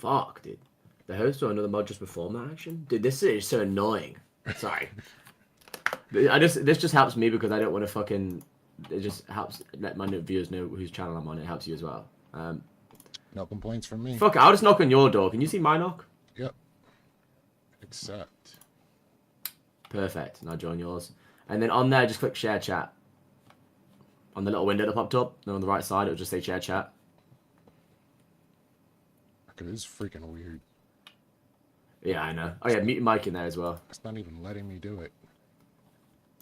Fuck, dude. The host or another mod just performed that action? Dude, this is so annoying. Sorry. This just helps me because I don't want to fucking... It just helps let my viewers know whose channel I'm on. It helps you as well. No complaints from me. Fuck it, I'll just knock on your door. Can you see my knock? Yep. Accept. Perfect. And I'll join yours. And then on there, just click share chat. On the little window that popped up, then on the right side, it'll just say share chat. Okay, this is freaking weird. Yeah, I know. Oh yeah, mute your mic in there as well. It's not even letting me do it.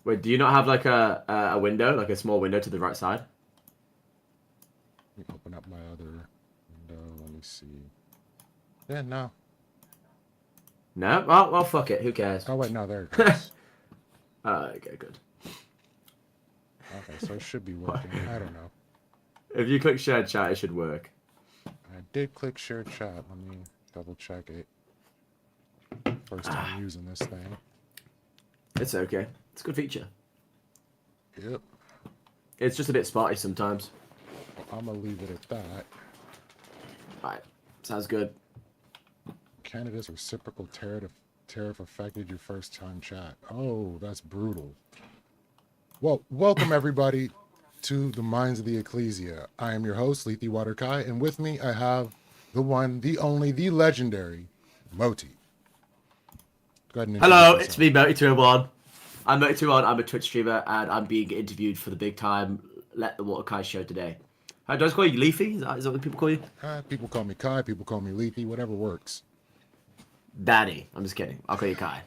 Wait, do you not have like a window, like a small window to the right side? Let me open up my other window. Let me see. Yeah, no. No? Well, fuck it. Who cares? Oh, wait, no, there it goes. Okay, good. Okay, so it should be working. I don't know. If you click share chat, it should work. I did click share chat. Let me double check it. First time using this thing. It's okay. It's a good feature. Yep. It's just a bit spotty sometimes. Well, I'm gonna leave it at that. Alright. Sounds good. Canada's reciprocal tariff affected your first time chat. Oh, that's brutal. Well, welcome everybody to the Minds of the Ecclesia. I am your host, Lethy Water Kai, and with me I have the one, the only, the legendary Moty. Go ahead and Hello, it's me, Moty201. I'm Moty201, I'm a Twitch streamer, and I'm being interviewed for the big time Let the Water Kai show today. How do I call you Leafy? Is that what people call you? People call me Kai, people call me Lethy, whatever works. Daddy. I'm just kidding. I'll call you Kai.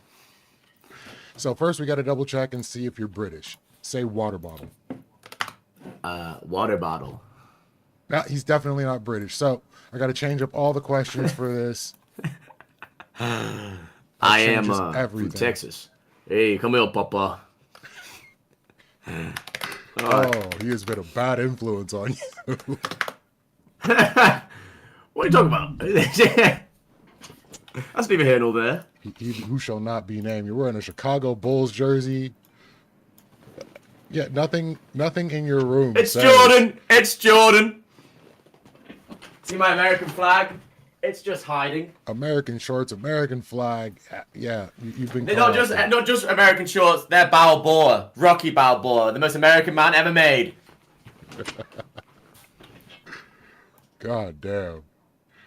So first we got to double check and see if you're British. Say water bottle. Water bottle. No, he's definitely not British. So I got to change up all the questions for this. I am from Texas. Hey, come here, Papa. Oh, he has been a bad influence on you. What are you talking about? That's neither here nor there. He who shall not be named. You're wearing a Chicago Bulls jersey. Yeah, nothing in your room. It's Jordan. It's Jordan. See my American flag? It's just hiding. American shorts, American flag. Yeah, you've been. They're not just American shorts. They're Balboa, Rocky Balboa, the most American man ever made. God damn.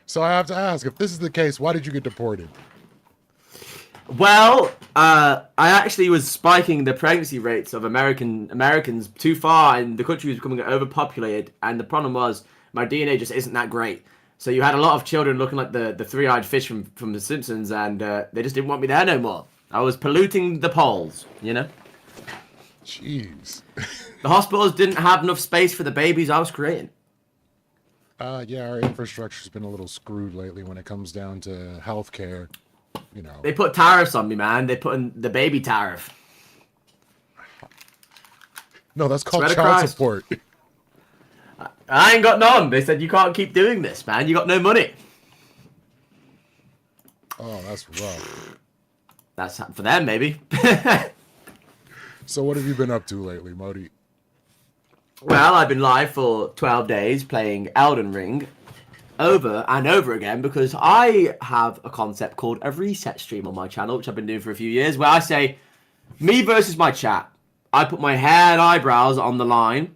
So I have to ask, if this is the case, why did you get deported? Well, I actually was spiking the pregnancy rates of Americans too far, and the country was becoming overpopulated. And the problem was my DNA just isn't that great. So you had a lot of children looking like the three-eyed fish from The Simpsons, and they just didn't want me there no more. I was polluting the poles, you know? Jeez. The hospitals didn't have enough space for the babies I was creating. Yeah, our infrastructure's been a little screwed lately when it comes down to healthcare. You know. They put tariffs on me, man. They put in the baby tariff. No, that's called child support. I ain't got none. They said you can't keep doing this, man. You got no money. Oh, that's rough. That's for them, maybe. So what have you been up to lately, Moty? Well, I've been live for 12 days playing Elden Ring over and over again because I have a concept called a reset stream on my channel, which I've been doing for a few years, where I say, me versus my chat. I put my hair and eyebrows on the line.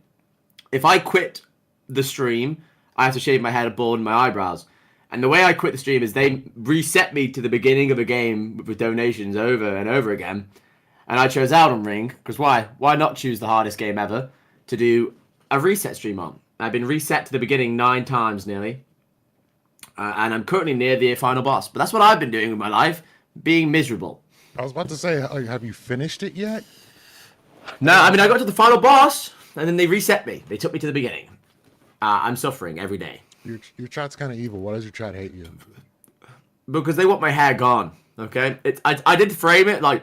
If I quit the stream, I have to shave my head, bald, and my eyebrows. And the way I quit the stream is they reset me to the beginning of a game with donations over and over again. And I chose Elden Ring, because why? Why not choose the hardest game ever to do a reset stream on? I've been reset to the beginning 9 times nearly. And I'm currently near the final boss. But that's what I've been doing with my life, being miserable. I was about to say, have you finished it yet? No, I mean, I got to the final boss, and then they reset me. They took me to the beginning. I'm suffering every day. Your chat's kind of evil. Why does your chat hate you? Because they want my hair gone, okay? I did frame it, like,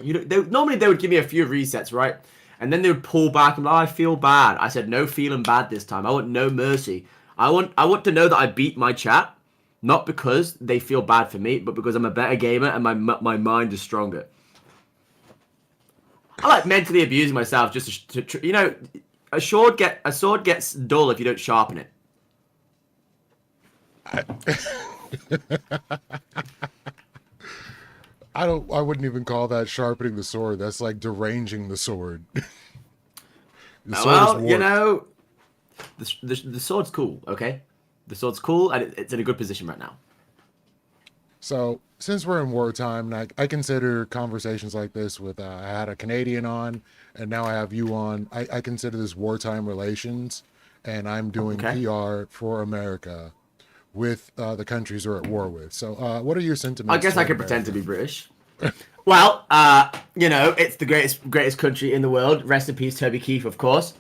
normally they would give me a few resets, right? And then they would pull back and be like, I feel bad. I said, no feeling bad this time. I want no mercy. I want to know that I beat my chat, not because they feel bad for me, but because I'm a better gamer and my mind is stronger. I like mentally abusing myself just to you know, a sword gets dull if you don't sharpen it. I wouldn't even call that sharpening the sword. That's like deranging the sword. The sword is Well, you warped. know, the sword's cool, okay? The sword's cool, and it's in a good position right now. So, since we're in wartime, and I consider conversations like this with, I had a Canadian on, and now I have you on. I consider this wartime relations, and I'm doing Okay. PR for America with the countries we're at war with. So, what are your I sentiments guess I toward could pretend to America? be British. Well, you know, it's the greatest country in the world. Rest in peace, Toby Keith, of course.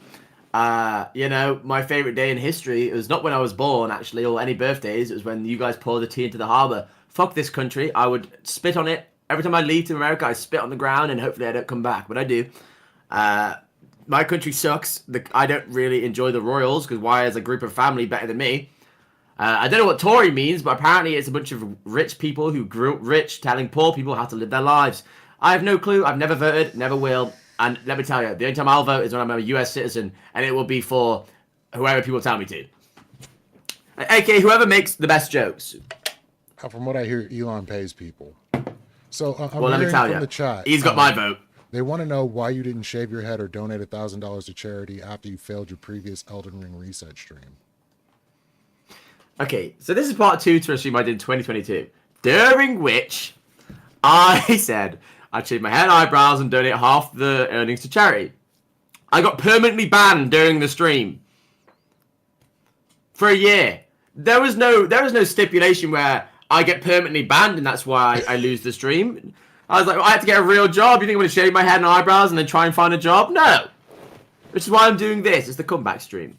You know, my favorite day in history, it was not when I was born, actually, or any birthdays. It was when you guys poured the tea into the harbour. Fuck this country. I would spit on it. Every time I leave to America, I spit on the ground, and hopefully I don't come back. But I do. Uh, my country sucks. I don't really enjoy the Royals, because why is a group of family better than me? I don't know what Tory means, but apparently it's a bunch of rich people who grew up rich telling poor people how to live their lives. I have no clue. I've never voted, never will. And let me tell you, the only time I'll vote is when I'm a US citizen, and it will be for whoever people tell me to. AKA whoever makes the best jokes. From what I hear, Elon pays people. So, I'm Well, let me hearing tell from you, the chat. he's got my vote. They want to know why you didn't shave your head or donate $1,000 to charity after you failed your previous Elden Ring reset stream. Okay, so this is part 2 to a stream I did in 2022, during which I said I'd shave my head and eyebrows and donate half the earnings to charity. I got permanently banned during the stream for a year. There was no stipulation where I get permanently banned and that's why I lose the stream. I was like, well, I have to get a real job. You think I'm going to shave my head and eyebrows and then try and find a job? No. Which is why I'm doing this. It's the comeback stream.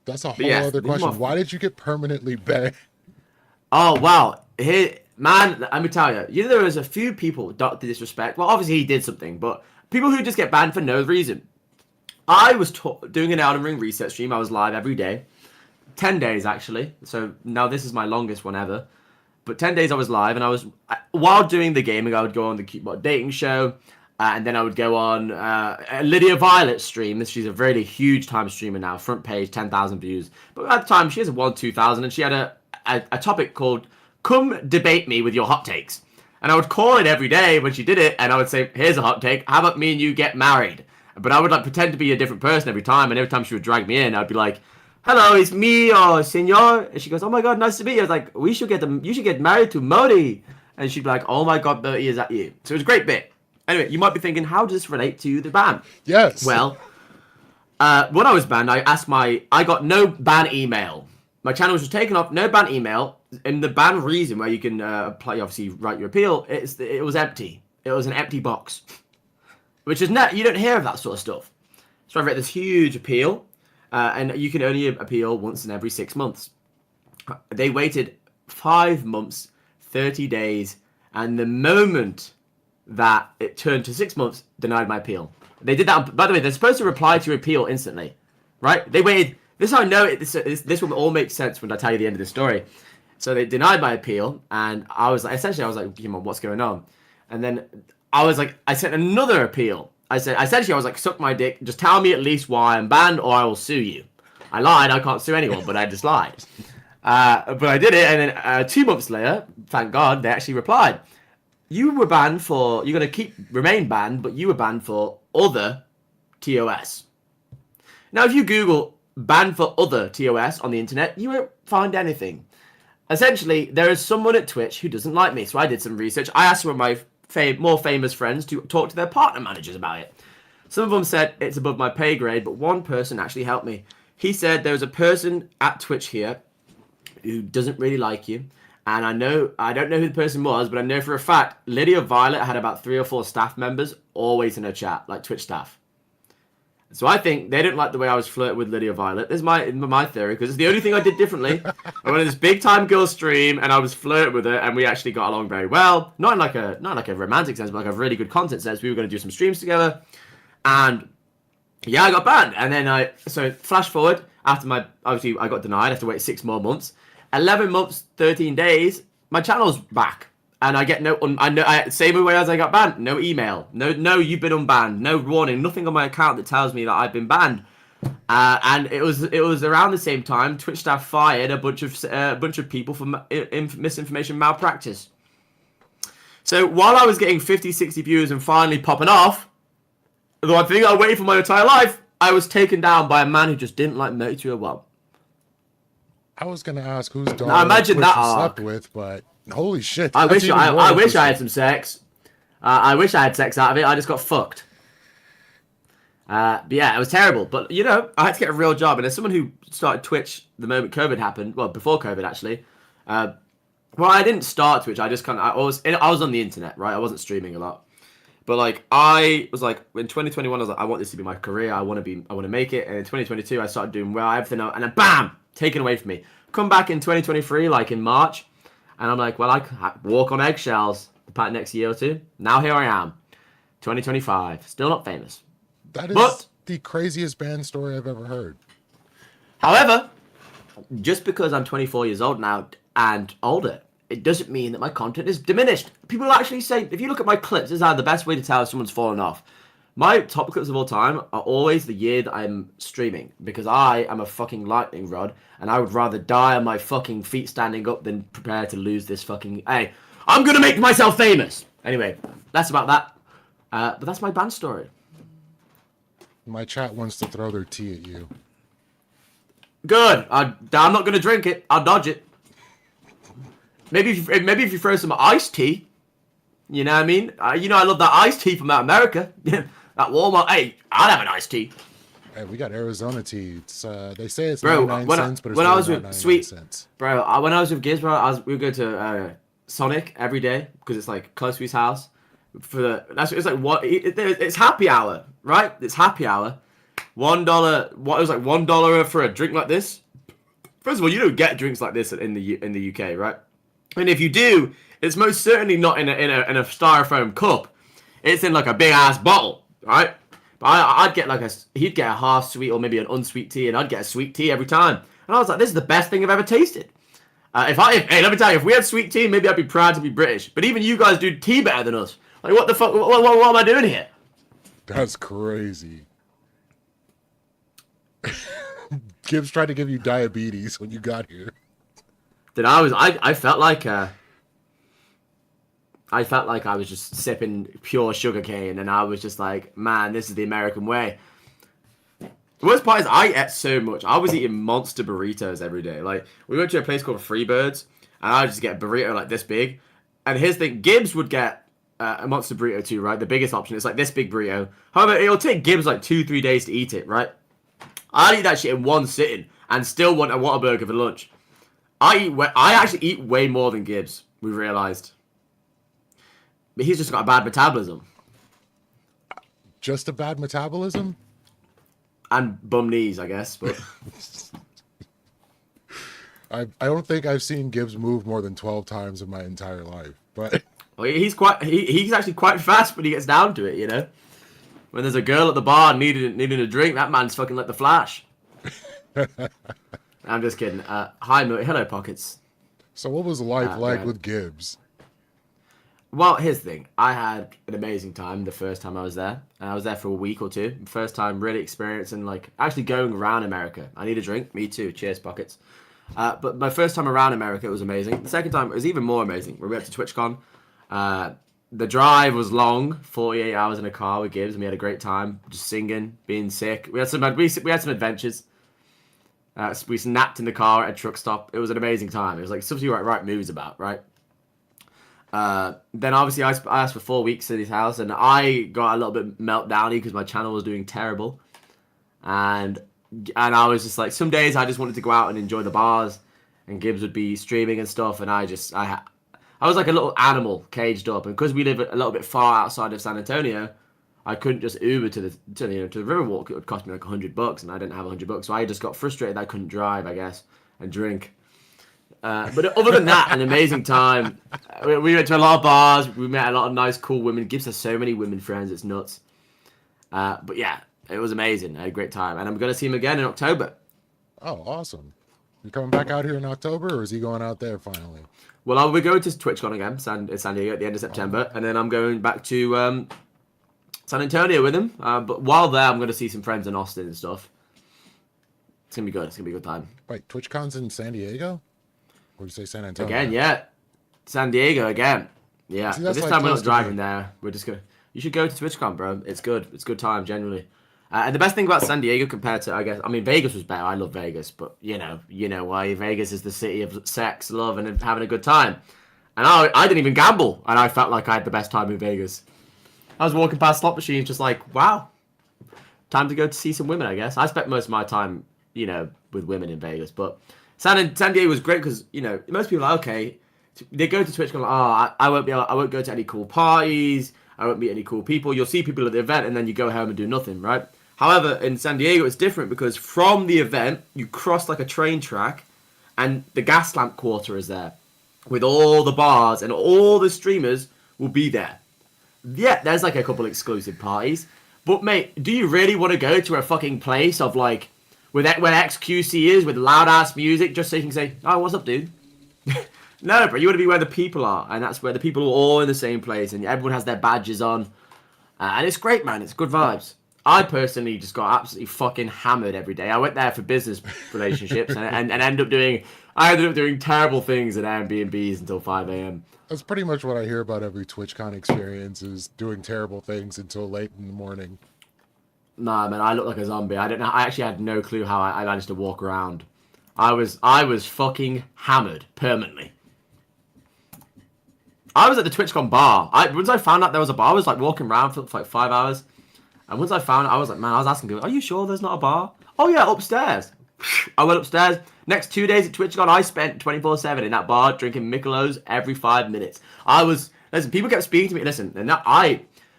That's a whole yes, other question. Why did you get permanently banned? Oh, wow. Here, man, let me tell you. You know, there was a few people that disrespect. Well, obviously he did something, but people who just get banned for no reason. I was doing an Elden Ring reset stream. I was live every day. 10 days, actually. So now this is my longest one ever. But 10 days I was live, and while doing the gaming, I would go on the Cutebot dating show, and then I would go on a Lydia Violet stream. She's a really huge time streamer now, front page, 10,000 views. But at the time, she has a 2,000, and she had a topic called, "Come debate me with your hot takes." And I would call it every day when she did it, and I would say, "Here's a hot take, how about me and you get married?" But I would like pretend to be a different person every time, and every time she would drag me in, I'd be like, "Hello, it's me or Senor." And she goes, "Oh my god, nice to meet you." I was like, you should get married to Moty." And she'd be like, "Oh my god, Bertie, is that you?" So it was a great bit. Anyway, you might be thinking, how does this relate to the ban? Yes. Well, when I was banned, I got no ban email. My channel was taken off, no ban email. And the ban reason where you can apply, obviously write your appeal, it was empty. It was an empty box. Which is you don't hear of that sort of stuff. So I wrote this huge appeal, and you can only appeal once in every 6 months. They waited 5 months, 30 days, and the moment that it turned to 6 months, denied my appeal. They did that. By the way, they're supposed to reply to your appeal instantly, right? They waited. This is how I know it. This will all make sense when I tell you the end of the story. So they denied my appeal, and I was like, what's going on? And then I sent another appeal. I was like, suck my dick. Just tell me at least why I'm banned, or I will sue you. I lied. I can't sue anyone, but I just lied. But I did it, and then 2 months later, thank God, they actually replied. You're going to remain banned, but you were banned for other TOS. Now, if you Google banned for other TOS on the internet, you won't find anything. Essentially, there is someone at Twitch who doesn't like me, so I did some research. I asked some of my more famous friends to talk to their partner managers about it. Some of them said it's above my pay grade, but one person actually helped me. He said there was a person at Twitch here who doesn't really like you. And I don't know who the person was, but I know for a fact Lydia Violet had about 3 or 4 staff members always in her chat, like Twitch staff. So I think they didn't like the way I was flirting with Lydia Violet. This is my theory, because it's the only thing I did differently. I went to this big time girl stream and I was flirting with her, and we actually got along very well. Not in like a romantic sense, but like a really good content sense. We were going to do some streams together, and yeah, I got banned. And then so flash forward after I got denied. I have to wait 6 more months. 11 months, 13 days, my channel's back. And I get same way as I got banned. No email. No, you've been unbanned. No warning. Nothing on my account that tells me that I've been banned. And it was around the same time Twitch staff fired a bunch of people for misinformation malpractice. So while I was getting 50, 60 views and finally popping off, the one thing I waited for my entire life, I was taken down by a man who just didn't like Moty well. I was gonna ask whose daughter Now imagine Twitch that you arc. slept with, but holy shit! I that's wish even more I wish I had interesting. some sex. I wish I had sex out of it. I just got fucked. But yeah, it was terrible. But you know, I had to get a real job. And as someone who started Twitch the moment COVID happened, well, before COVID actually. Well, I didn't start Twitch. I just kind of I was on the internet, right? I wasn't streaming a lot. But like I was like in 2021, I was like, I want this to be my career. I want to make it. And in 2022, I started doing well, everything, and then bam, taken away from me. Come back in 2023, like in March, and I'm like, well, I walk on eggshells the next year or two. Now here I am, 2025, still not famous. That is But the craziest band story I've ever heard. however, just because I'm 24 years old now and older, it doesn't mean that my content is diminished. People actually say, if you look at my clips, this is how the best way to tell if someone's fallen off. My top clips of all time are always the year that I'm streaming, because I am a fucking lightning rod, and I would rather die on my fucking feet standing up than prepare to lose this fucking... Hey, I'm gonna make myself famous! Anyway, that's about that. But that's my band story. My chat wants to throw their tea at you. Good. I'm not gonna drink it. I'll dodge it. Maybe if you throw some iced tea, you know what I mean? You know I love that iced tea from out America. That Walmart. Hey, I'd have an iced tea. Hey, we got Arizona tea. It's they say it's Bro, 99 cents, but it's when really I was not with 99 Sweet, cents. bro, when I was with Gibbs, bro, we would go to Sonic every day because it's like close to his house. It's like what it's happy hour, right? It's happy hour. $1. What it was like $1 for a drink like this. First of all, you don't get drinks like this in the UK, right? And if you do, it's most certainly not in a styrofoam cup. It's in like a big ass bottle, right? But I'd get he'd get a half sweet or maybe an unsweet tea, and I'd get a sweet tea every time. And I was like, this is the best thing I've ever tasted. Hey, let me tell you, if we had sweet tea, maybe I'd be proud to be British. But even you guys do tea better than us. Like, what the fuck? What am I doing here? That's crazy. Gibbs tried to give you diabetes when you got here. Then I felt like I was just sipping pure sugar cane, and I was just like, man, this is the American way. The worst part is I ate so much. I was eating monster burritos every day. Like, we went to a place called Freebirds, and I would just get a burrito like this big. And here's the thing, Gibbs would get a monster burrito too, right? The biggest option. It's like this big burrito. However, it'll take Gibbs like 2-3 days to eat it, right? I'd eat that shit in one sitting and still want a Whataburger for lunch. I actually eat way more than Gibbs, we realised. But he's just got a bad metabolism. Just a bad metabolism? And bum knees, I guess. But I don't think I've seen Gibbs move more than 12 times in my entire life. But well, he's actually quite fast when he gets down to it, you know. When there's a girl at the bar needing a drink, that man's fucking like the Flash. I'm just kidding. Hi, hello, Pockets. So what was life like yeah. with Gibbs? Well, here's the thing. I had an amazing time the first time I was there. And I was there for a week or two. First time really experiencing, like, actually going around America. I need a drink. Me too. Cheers, Pockets. But my first time around America, it was amazing. The second time, it was even more amazing. We went to TwitchCon. The drive was long, 48 hours in a car with Gibbs, and we had a great time, just singing, being sick. We had some adventures. We napped in the car at a truck stop. It was an amazing time. It was like something you write movies about, right? Then obviously I asked for 4 weeks at his house, and I got a little bit meltdowny because my channel was doing terrible, and I was just like, some days I just wanted to go out and enjoy the bars, and Gibbs would be streaming and stuff, and I was like a little animal caged up, and because we live a little bit far outside of San Antonio, I couldn't just Uber to the Riverwalk. It would cost me like $100, and I didn't have $100, so I just got frustrated that I couldn't drive, I guess, and drink. But other than that, an amazing time. We went to a lot of bars. We met a lot of nice, cool women. Gibbs has so many women friends, it's nuts. But yeah, it was amazing. I had a great time, and I'm gonna see him again in October. Oh, awesome. You coming back out here in October, or is he going out there finally? Well, I'll be going to TwitchCon again, San Diego, at the end of September, and then I'm going back to San Antonio with him. But while there, I'm going to see some friends in Austin and stuff. It's gonna be good. It's gonna be a good time. Wait, TwitchCon's in San Diego? Or did you say San Antonio? Again, yeah. San Diego again. Yeah. See, But that's this like time we're close not to me. driving there. We're just gonna. You should go to TwitchCon, bro. It's good. It's a good time generally. And the best thing about San Diego compared to, I guess, I mean, Vegas was better. I love Vegas, but you know why Vegas is the city of sex, love, and having a good time. And I didn't even gamble, and I felt like I had the best time in Vegas. I was walking past slot machines, just like, wow, time to go to see some women. I guess I spent most of my time, with women in Vegas, but San Diego was great because most people are like, okay, they go to TwitchCon like, oh, I won't go to any cool parties. I won't meet any cool people. You'll see people at the event, and then you go home and do nothing, right? However, in San Diego, it's different because from the event, you cross like a train track, and the gas lamp quarter is there, with all the bars and all the streamers will be there. Yeah, there's like a couple exclusive parties, but mate, do you really want to go to a fucking place of like, where XQC is, with loud ass music, just so you can say, oh, what's up, dude? No, bro, you want to be where the people are, and that's where the people are all in the same place, and everyone has their badges on, and it's great, man. It's good vibes. I personally just got absolutely fucking hammered every day. I went there for business relationships, and ended up doing terrible things at Airbnbs until 5 a.m. That's pretty much what I hear about every TwitchCon experience, is doing terrible things until late in the morning. Nah, man, I look like a zombie. I don't know. I actually had no clue how I managed to walk around. I was fucking hammered permanently. I was at the TwitchCon bar. Once I found out there was a bar, I was like walking around for like 5 hours. And once I found it, I was like, man, I was asking people, are you sure there's not a bar? Oh yeah, upstairs. I went upstairs. Next 2 days at TwitchCon, I spent 24/7 in that bar drinking Michelob's every 5 minutes. Listen, people kept speaking to me. Listen, and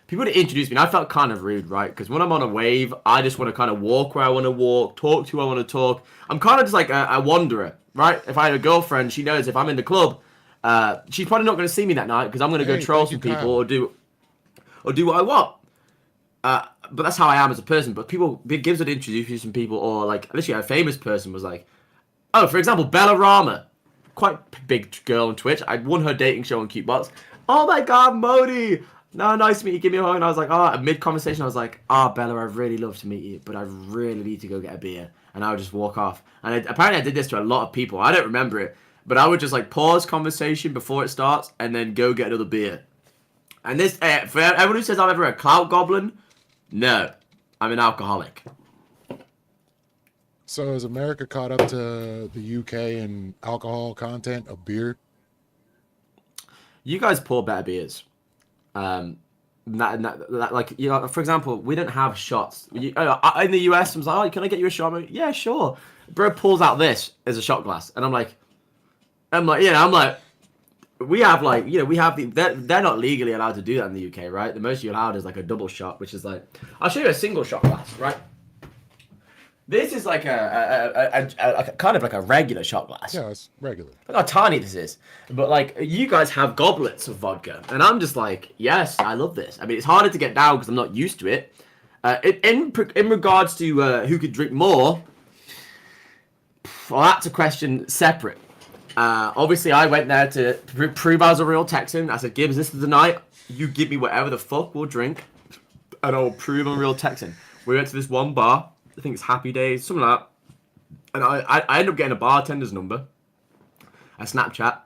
people would introduce me, and I felt kind of rude, right? Because when I'm on a wave, I just want to kind of walk where I want to walk, talk to who I want to talk. I'm kind of just like a wanderer, right? If I had a girlfriend, she knows if I'm in the club, she's probably not going to see me that night because I'm going to go troll some people or do what I want. But that's how I am as a person. But Gibbs would introduce you to some people, or like literally a famous person was like, oh, for example, Bella Rama, quite big girl on Twitch. I won her dating show on Cutebox. Oh my God, Moty. No, nice to meet you. Give me a hug. And I was like, mid conversation, I was like, Bella, I'd really love to meet you, but I really need to go get a beer. And I would just walk off. And apparently I did this to a lot of people. I don't remember it, but I would just like pause conversation before it starts and then go get another beer. And this, for everyone who says I'm ever a clout goblin, no, I'm an alcoholic. So is America caught up to the UK in alcohol content of beer? You guys pour better beers. Like, for example, we don't have shots. In the US, I'm like, oh, can I get you a shot? I'm like, yeah, sure. Bro pulls out this as a shot glass, and I'm like, we have like, they're not legally allowed to do that in the UK, right? The most you're allowed is like a double shot, which is like, I'll show you a single shot glass, right? This is like a kind of like a regular shot glass. Yeah, it's regular. Look how tiny this is. But like, you guys have goblets of vodka, and I'm just like, yes, I love this. I mean, it's harder to get down because I'm not used to it. In regards to who could drink more, well, that's a question separate. Obviously, I went there to prove I was a real Texan. I said, Gibbs, this is the night. You give me whatever the fuck we'll drink, and I'll prove I'm a real Texan. We went to this one bar. I think it's Happy Days, something like that. And I ended up getting a bartender's number, a Snapchat,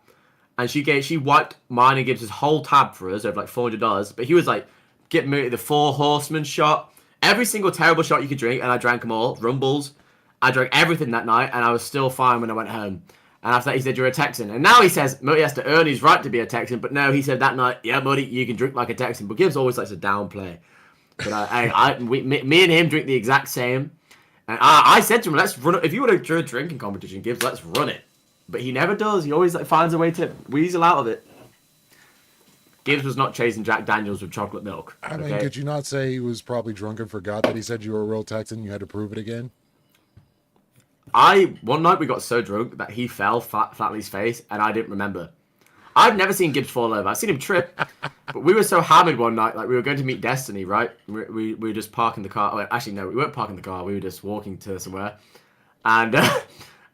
and she wiped mine and Gibbs' whole tab for us over like $400. But he was like, get me the Four Horsemen shot, every single terrible shot you could drink, and I drank them all. Rumbles. I drank everything that night, and I was still fine when I went home. And after that, he said, you're a Texan. And now he says, Moty has to earn his right to be a Texan. But no, he said that night, yeah, Moty, you can drink like a Texan. But Gibbs always likes to downplay. But me and him drink the exact same. And I said to him, let's run it. If you want to do a drinking competition, Gibbs, let's run it. But he never does. He always finds a way to weasel out of it. Gibbs was not chasing Jack Daniels with chocolate milk. I mean, could you not say he was probably drunk and forgot that he said you were a real Texan? You had to prove it again? One night we got so drunk that he fell flat on his face, and I didn't remember. I've never seen Gibbs fall over. I've seen him trip, but we were so hammered one night, like we were going to meet Destiny, right? We were just parking the car. Oh, actually, no, we weren't parking the car. We were just walking to somewhere, and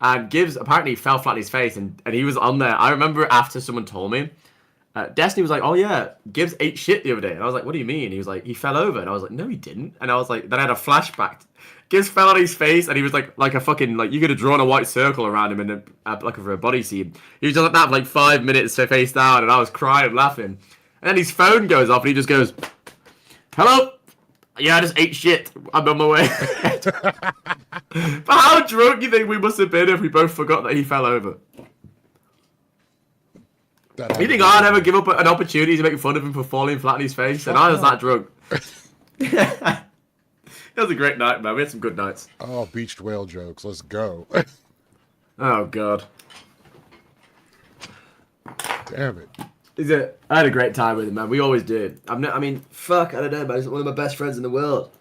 and Gibbs apparently fell flat on his face, and he was on there. I remember after someone told me, Destiny was like, oh yeah, Gibbs ate shit the other day. And I was like, what do you mean? He was like, he fell over. And I was like, no, he didn't. And I was like, then I had a flashback. Gibbs fell on his face and he was like a fucking, like, you could have drawn a white circle around him in like for a body scene. He was just like that for like 5 minutes, so face down, and I was crying, laughing. And then his phone goes off and he just goes, hello? Yeah, I just ate shit. I'm on my way. But how drunk do you think we must have been if we both forgot that he fell over? You think I'd ever give up an opportunity to make fun of him for falling flat on his face? And I was that drunk. It was a great night, man. We had some good nights. Oh, beached whale jokes. Let's go. Oh, God. Damn it. I had a great time with him, man. We always did. I mean, fuck, I don't know, man. He's one of my best friends in the world.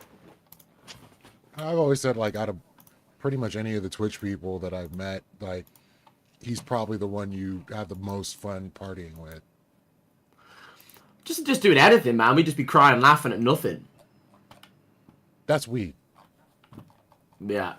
I've always said, like, out of pretty much any of the Twitch people that I've met, like, he's probably the one you have the most fun partying with. Just doing anything, man. We'd just be crying, laughing at nothing. That's weed. Yeah.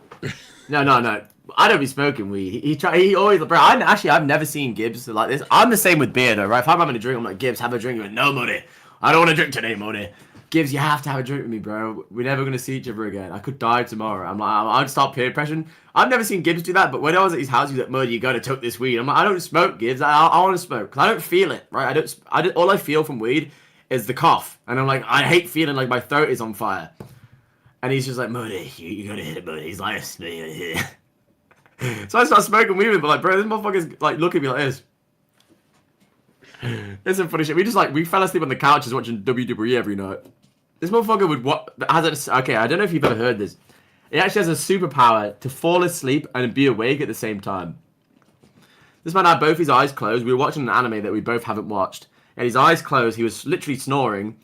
No. I don't be smoking weed. He always, bro. I've never seen Gibbs like this. I'm the same with beer, though, right? If I'm having a drink, I'm like, Gibbs, have a drink. He went, no, Moty. I don't want to drink today, Moty. Gibbs, you have to have a drink with me, bro. We're never gonna see each other again. I could die tomorrow. I'm like, I'd start peer pressuring. I've never seen Gibbs do that, but when I was at his house, he was like, Moty, you gotta toke this weed. I'm like, I don't smoke, Gibbs. I want to smoke because I don't feel it, right? All I feel from weed is the cough, and I'm like, I hate feeling like my throat is on fire. And he's just like, Moty, you gotta hit it, Moty. He's like, so I start smoking weed with him, but like, bro, this motherfucker's like, look at me like this. It's some funny shit. We fell asleep on the couches watching WWE every night. This motherfucker okay, I don't know if you've ever heard this. It actually has a superpower to fall asleep and be awake at the same time. This man had both his eyes closed. We were watching an anime that we both haven't watched. And his eyes closed. He was literally snoring.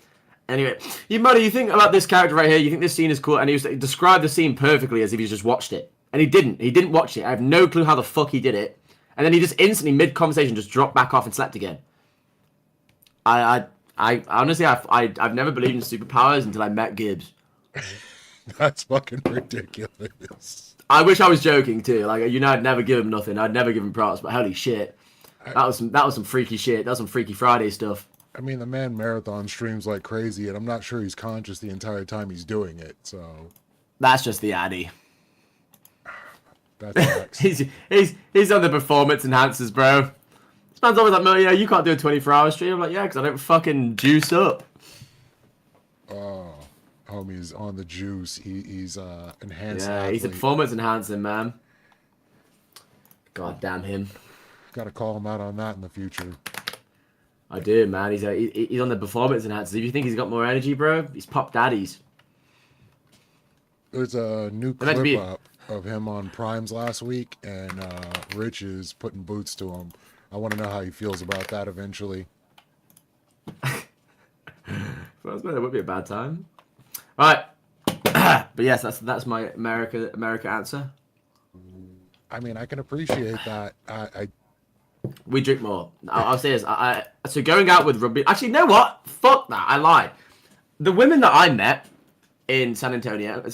Anyway, Moty, you think about this character right here? You think this scene is cool? And he described the scene perfectly as if he's just watched it. And he didn't. He didn't watch it. I have no clue how the fuck he did it. And then he just instantly, mid-conversation, just dropped back off and slept again. I honestly, I've never believed in superpowers until I met Gibbs. That's fucking ridiculous. I wish I was joking too. Like, I'd never give him nothing. I'd never give him props. But holy shit, that was some freaky shit. That was some Freaky Friday stuff. I mean, the man marathon streams like crazy, and I'm not sure he's conscious the entire time he's doing it. So that's just the Addy. That's he's on the performance enhancers, bro. This man's always like, no, yeah, you can't do a 24-hour stream. I'm like, yeah, because I don't fucking juice up. Oh, homie's on the juice. He's enhanced. Yeah, athlete. he's a performance enhancer, man. God damn him. Got to call him out on that in the future. I do, man. He's on the performance enhancers. If you think he's got more energy, bro, he's pop daddies. There's a new clip up of him on Primes last week, and Rich is putting boots to him. I want to know how he feels about that eventually. Well, it would be a bad time. All right. But yes, that's my America answer. I mean, I can appreciate that. We drink more. I'll say this. So going out with rugby. Actually, you know what? Fuck that. I lied. The women that I met in San Antonio,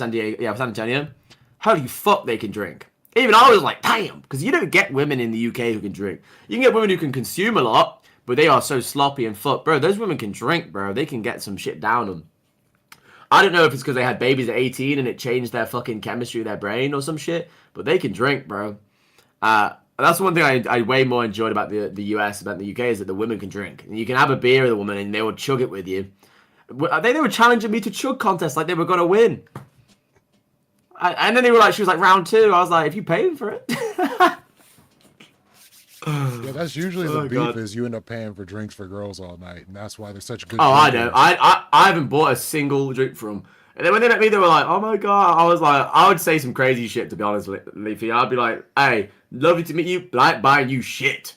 holy fuck, they can drink. Even I was like, damn, because you don't get women in the UK who can drink. You can get women who can consume a lot, but they are so sloppy and fuck, bro. Those women can drink, bro. They can get some shit down them. I don't know if it's because they had babies at 18 and it changed their fucking chemistry of their brain or some shit, but they can drink, bro. That's one thing I way more enjoyed about the US, about the UK, is that the women can drink. And you can have a beer with a woman and they will chug it with you. They were challenging me to chug contests like they were going to win. And then they were like, she was like, round 2. I was like, if you paying for it? Yeah, that's usually the beef is you end up paying for drinks for girls all night. And that's why they're such good Oh, drinkers. I know. I haven't bought a single drink from them. And then when they met me, they were like, oh my God. I was like, I would say some crazy shit, to be honest with you. I'd be like, hey, lovely to meet you, but I ain't buying you shit.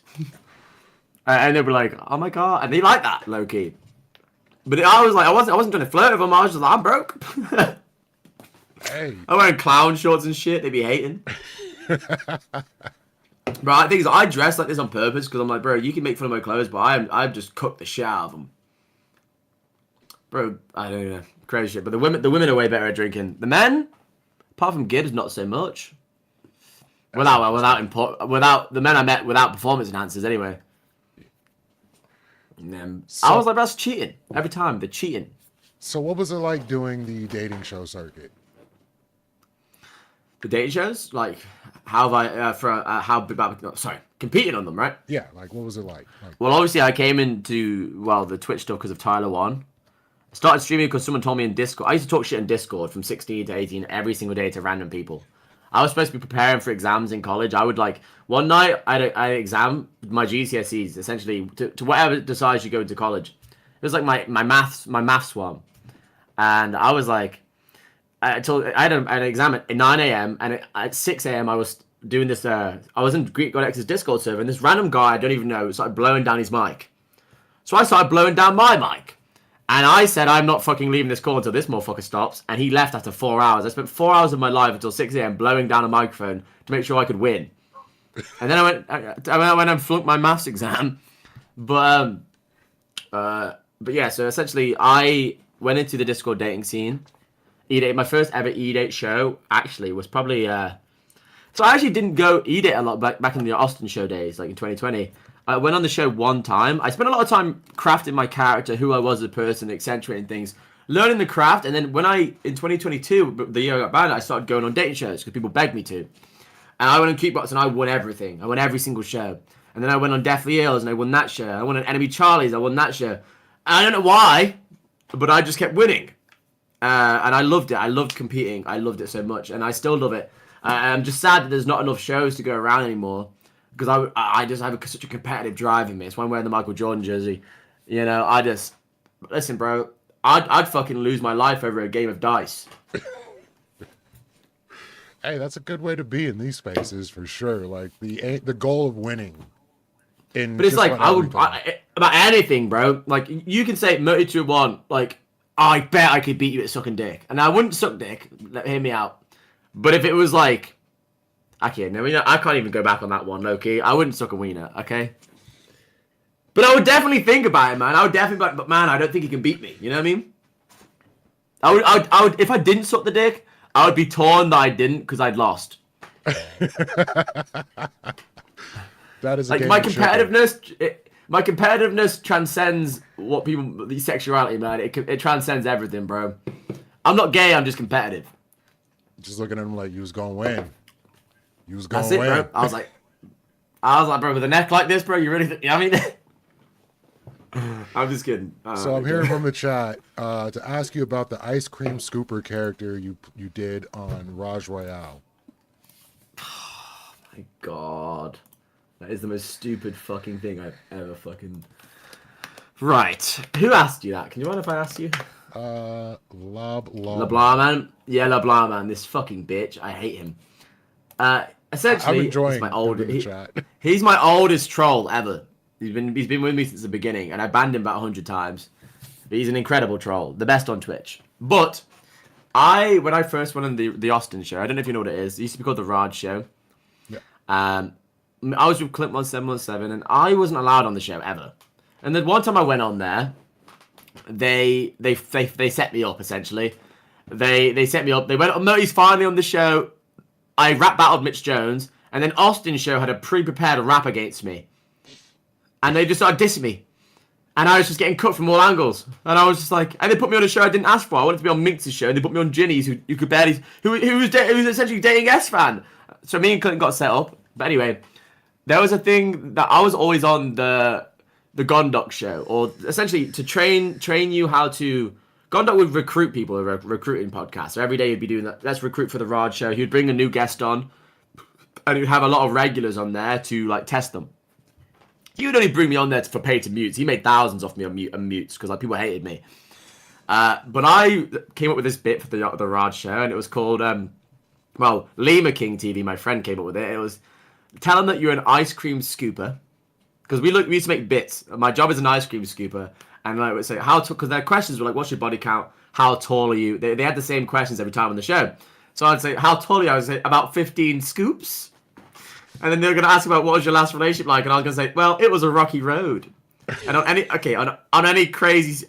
And they were like, oh my God. And they like that, low key. But I was like, I wasn't trying to flirt with them. I was just like, I'm broke. Hey. I'm wearing clown shorts and shit. They'd be hating. Bro, the thing is, I dress like this on purpose because I'm like, bro, you can make fun of my clothes, but I've just cooked the shit out of them. Bro, I don't know. Crazy shit. But the women are way better at drinking. The men, apart from Gibbs, not so much. Without the men I met without performance enhancers anyway. And then So- I was like, that's cheating. Every time, they're cheating. So what was it like doing the dating show circuit? The dating shows, like, how have I, competing on them, right? Yeah, like what was it like? Well, obviously, I came into, the Twitch stuff because of Tyler One. I started streaming because someone told me in Discord. I used to talk shit in Discord from 16 to 18 every single day to random people. I was supposed to be preparing for exams in college. I would, one night, I had an exam, my GCSEs, essentially, to whatever decides you go into college. It was like my maths one. And I was like, I had an exam at 9 a.m. and at 6 a.m. I was doing this. I was in Greek God X's Discord server, and this random guy I don't even know started blowing down his mic. So I started blowing down my mic, and I said I'm not fucking leaving this call until this motherfucker stops. And he left after 4 hours. I spent 4 hours of my life until 6 a.m. blowing down a microphone to make sure I could win. And then I went and flunked my maths exam. But yeah. So essentially, I went into the Discord dating scene. E-date, my first ever E-date show actually was probably so I actually didn't go E-date a lot back in the Austin show days, like in 2020. I went on the show one time. I spent a lot of time crafting my character, who I was as a person, accentuating things, learning the craft, and then when in 2022, the year I got banned, I started going on dating shows because people begged me to. And I went on Cutebox and I won everything. I won every single show. And then I went on Deathly Ills and I won that show. I went on Enemy Charlie's, I won that show. And I don't know why, but I just kept winning. And I loved it. I loved competing. I loved it so much, and I still love it. I'm just sad that there's not enough shows to go around anymore, because I just have such a competitive drive in me. It's why I'm wearing the Michael Jordan jersey. You know, listen, bro. I'd fucking lose my life over a game of dice. Hey, that's a good way to be in these spaces for sure. Like the goal of winning. But it's like about anything, bro. Like you can say Moty 2-1, like. I bet I could beat you at sucking dick. And I wouldn't suck dick. Hear me out. But if it was like... Okay, no, I can't even go back on that one, Loki. I wouldn't suck a wiener, okay? But I would definitely think about it, man. I would definitely be like, but man, I don't think he can beat me. You know what I mean? I would if I didn't suck the dick, I would be torn that I didn't because I'd lost. That is a like game my of competitiveness... My competitiveness transcends the sexuality, man. It transcends everything, bro. I'm not gay, I'm just competitive. Just looking at him like, you was gonna win. You was gonna win. That's it, bro. I was like, bro, with a neck like this, bro, you really you know what I mean? I'm just kidding. So I'm hearing from the chat to ask you about the ice cream scooper character you did on Raj Royale. Oh my god. That is the most stupid fucking thing I've ever fucking... Right. Who asked you that? Can you mind if I ask you? LeBlanc, man. Yeah, LeBlanc, man. This fucking bitch. I hate him. Essentially, I'm enjoying he's my old, the chat. He's my oldest troll ever. He's been with me since the beginning, and I banned him about 100 times. But he's an incredible troll. The best on Twitch. But, when I first went on the Austin show, I don't know if you know what it is. It used to be called the Raj show. Yeah. I was with Clip 1717, and I wasn't allowed on the show ever. And then one time I went on there, they set me up essentially. They set me up. They went, oh, Moty's finally on the show. I rap battled Mitch Jones, and then Austin show had a pre-prepared rap against me, and they just started dissing me, and I was just getting cut from all angles, and I was just like, and they put me on a show I didn't ask for. I wanted to be on Minx's show, and they put me on Ginny's, who could barely, who was essentially dating S-Fan. So me and Clinton got set up, but anyway. There was a thing that I was always on the Gondok show, or essentially to train you how to... Gondok would recruit people, a recruiting podcast. So every day he'd be doing that. Let's recruit for the Raj show. He would bring a new guest on, and he'd have a lot of regulars on there to like test them. He would only bring me on there for pay to mutes. He made thousands off me on mutes because like people hated me. But I came up with this bit for the Raj show, and it was called Lima King TV. My friend came up with it. It was... Tell them that you're an ice cream scooper, because we used to make bits. My job is an ice cream scooper, and I would say because their questions were like, "What's your body count? How tall are you?" They had the same questions every time on the show. So I'd say, "How tall are you?" I would say, "About 15 scoops," and then they were going to ask about what was your last relationship like, and I was going to say, "Well, it was a rocky road." And on any crazy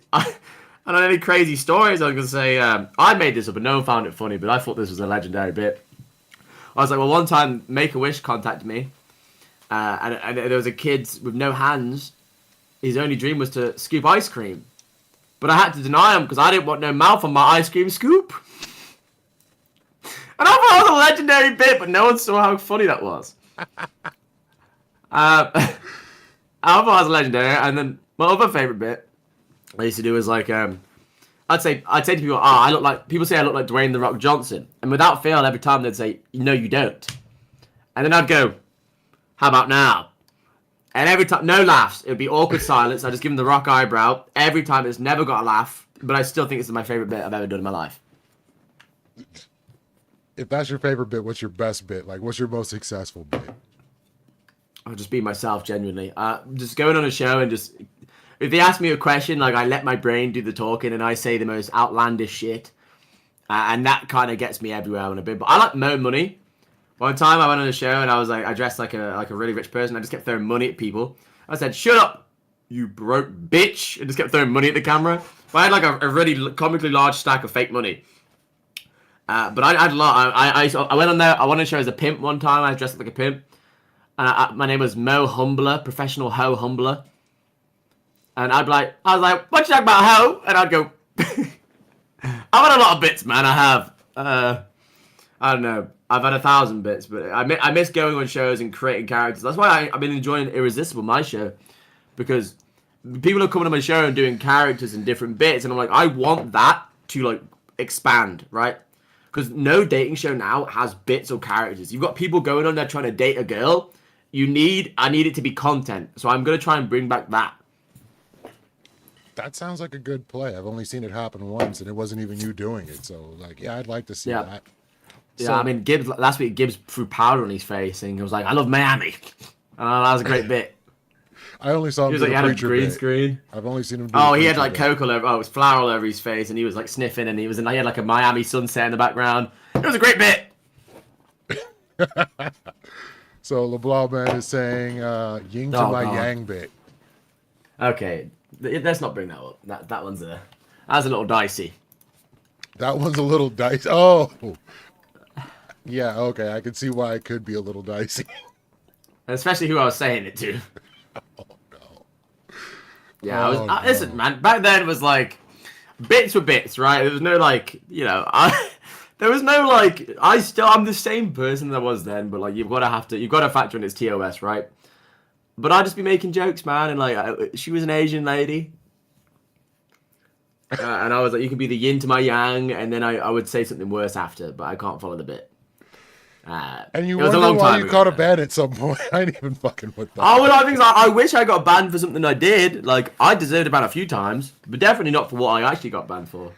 stories, I was going to say, I made this up, and no one found it funny, but I thought this was a legendary bit. I was like, well, one time Make-A-Wish contacted me, and there was a kid with no hands, his only dream was to scoop ice cream. But I had to deny him because I didn't want no mouth on my ice cream scoop. And I thought it was a legendary bit, but no one saw how funny that was. I thought it was legendary, and then my other favorite bit I used to do was like, I'd say to people, I look like, people say I look like Dwayne The Rock Johnson, and without fail, every time they'd say, no, you don't. And then I'd go, how about now? And every time, no laughs. It would be awkward silence. I just give him the rock eyebrow. Every time, it's never got a laugh, but I still think this is my favorite bit I've ever done in my life. If that's your favorite bit, what's your best bit? Like, what's your most successful bit? I'll just be myself, genuinely. Just going on a show and just... If they ask me a question, like, I let my brain do the talking and I say the most outlandish shit. And that kind of gets me everywhere on a bit. But I like Mo Money. One time I went on a show and I was like, I dressed like a really rich person. I just kept throwing money at people. I said, shut up, you broke bitch. And just kept throwing money at the camera. But I had like a really comically large stack of fake money. But I had a lot. I went on there. I went on a show as a pimp one time. I was dressed up like a pimp. And my name was Mo Humbler, professional hoe humbler. And I was like, what you talking about, hoe? And I'd go, I've had a lot of bits, man. I have. I don't know. I've had 1,000 bits, but I miss going on shows and creating characters. That's why I've been enjoying Irresistible, my show, because people are coming on my show and doing characters and different bits, and I'm like, I want that to like expand, right? Because no dating show now has bits or characters. You've got people going on there trying to date a girl. I need it to be content, so I'm gonna try and bring back that. That sounds like a good play. I've only seen it happen once, and it wasn't even you doing it. So, like, yeah, I'd like to see that. Yeah, So, I mean, Gibbs last week. Gibbs threw powder on his face, and he was like, "I love Miami," and that was a great bit. I only saw him He was do like, the he had a preacher green bit. screen. I've only seen him do Oh, the he had preacher like bit. coke all over. Oh, it was flour all over his face, and he was like sniffing, and he had like a Miami sunset in the background. It was a great bit. So LeBlanc Man is saying, "Ying to my God. yang bit." Okay, let's not bring that up. That one's that's a little dicey. That one's a little dicey. Oh, yeah. Okay, I can see why it could be a little dicey. And especially who I was saying it to. Oh no. Yeah, Oh, no. listen, man. Back then it was like bits were bits, right? There was no like, there was no like. I'm the same person that I was then, but like you've got to factor in its TOS, right? But I'd just be making jokes, man, and like she was an Asian lady, and I was like, you could be the yin to my yang, and then I would say something worse after, but I can't follow the bit. And you it was a wonder long why time you ago, caught a though. ban at some point. I ain't even fucking with that. Oh, well, I wish I got banned for something I did. Like, I deserved a ban a few times, but definitely not for what I actually got banned for.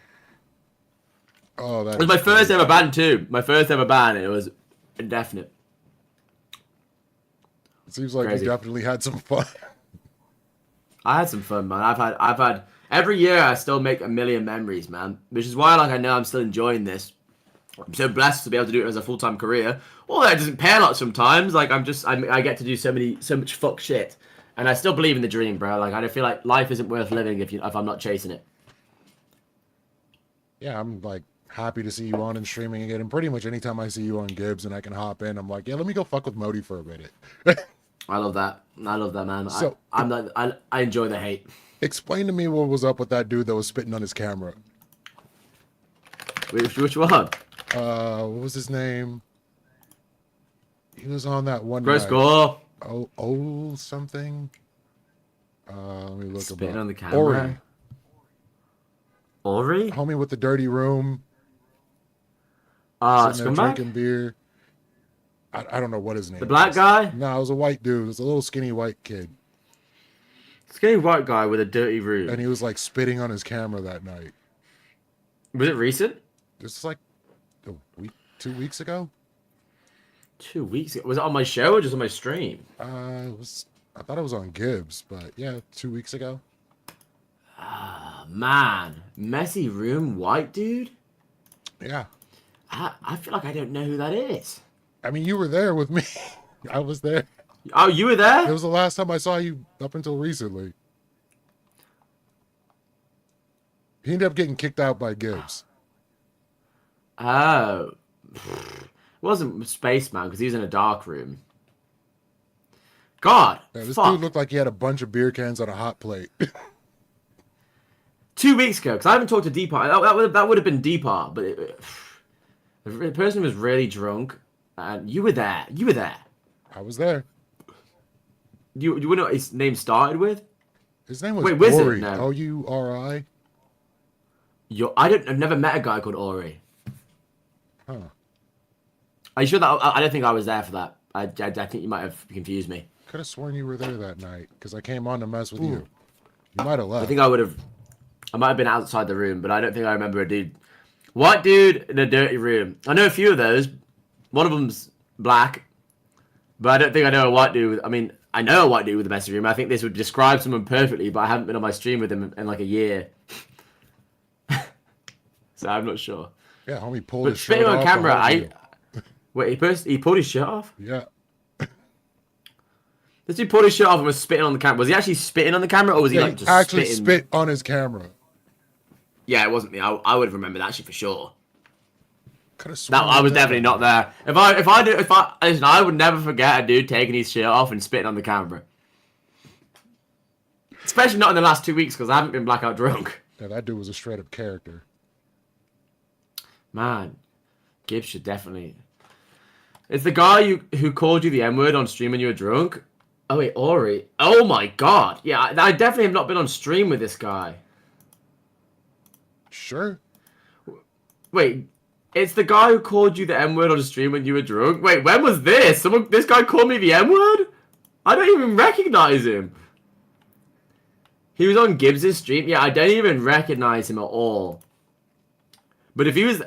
Oh, that It was my first ever ban, too. My first ever ban, it was indefinite. It seems like Crazy. you definitely had some fun. I had some fun, man. I've had... Every year, I still make a million memories, man. Which is why, like, I know I'm still enjoying this. I'm so blessed to be able to do it as a full-time career. Although it doesn't pay a lot sometimes. Like, I get to do so much fuck shit. And I still believe in the dream, bro. Like, I feel like life isn't worth living if I'm not chasing it. Yeah, I'm like happy to see you on and streaming again. And pretty much anytime I see you on Gibbs and I can hop in, I'm like, yeah, let me go fuck with Moty for a minute. I love that. I love that, man. So- I enjoy the hate. Explain to me what was up with that dude that was spitting on his camera. Which one? What was his name? He was on that one Gross night. gore. Oh, something. Let me look Spitting up. on the camera. Ori? Homie with the dirty room. Ah, Sitting there Scumbag? drinking beer. I don't know what his name The black is. guy? No, it was a white dude. It was a little skinny white kid. Skinny white guy with a dirty room. And he was like spitting on his camera that night. Was it recent? This is like a week, 2 weeks ago. 2 weeks ago. Was it on my show or just on my stream? I thought it was on Gibbs, but yeah, 2 weeks ago. Oh, man. Messy room white dude? Yeah. I feel like I don't know who that is. I mean, you were there with me. I was there. Oh, you were It there? was the last time I saw you up until recently. He ended up getting kicked out by Gibbs. Oh. It wasn't Spaceman because he was in a dark room. God, Yeah, this fuck. dude looked like he had a bunch of beer cans on a hot plate. 2 weeks ago, because I haven't talked to Depart. That would have been Depart, but the person was really drunk, and you were there. You were there. I was there. You know what his name started with? His name was Wait, Wizard? Ori. No. Ouri. I've never met a guy called Ori. Huh. Are you sure that I don't think I was there for that? I think you might have confused me. Could have sworn you were there that night because I came on to mess with you. You might have left. I think I might have been outside the room, but I don't think I remember a dude. White dude in a dirty room. I know a few of those. One of them's black, but I don't think I know a white dude. I mean, I know a white dude with a messy room. I think this would describe someone perfectly, but I haven't been on my stream with him in like a year. So I'm not sure. Yeah, homie pulled But his shirt spitting on off. camera, wait, he pulled his shirt off? Yeah. This dude pulled his shirt off and was spitting on the camera. Was he actually spitting on the camera, or was he Yeah, like he just actually spitting? spit on his camera. Yeah, it wasn't me. I would have remembered that actually for sure. Could have sworn. That I was definitely not there. Listen, I would never forget a dude taking his shirt off and spitting on the camera. Especially not in the last 2 weeks because I haven't been blackout drunk. Yeah, that dude was a straight up character. Man, Gibbs should definitely. It's the guy who called you the N-word on stream when you were drunk. Oh wait, Ori. Oh my god. Yeah, I definitely have not been on stream with this guy. Sure. Wait, it's the guy who called you the N-word on stream when you were drunk? Wait, when was this? This guy called me the N-word? I don't even recognize him. He was on Gibbs' stream? Yeah, I don't even recognize him at all. But if he was...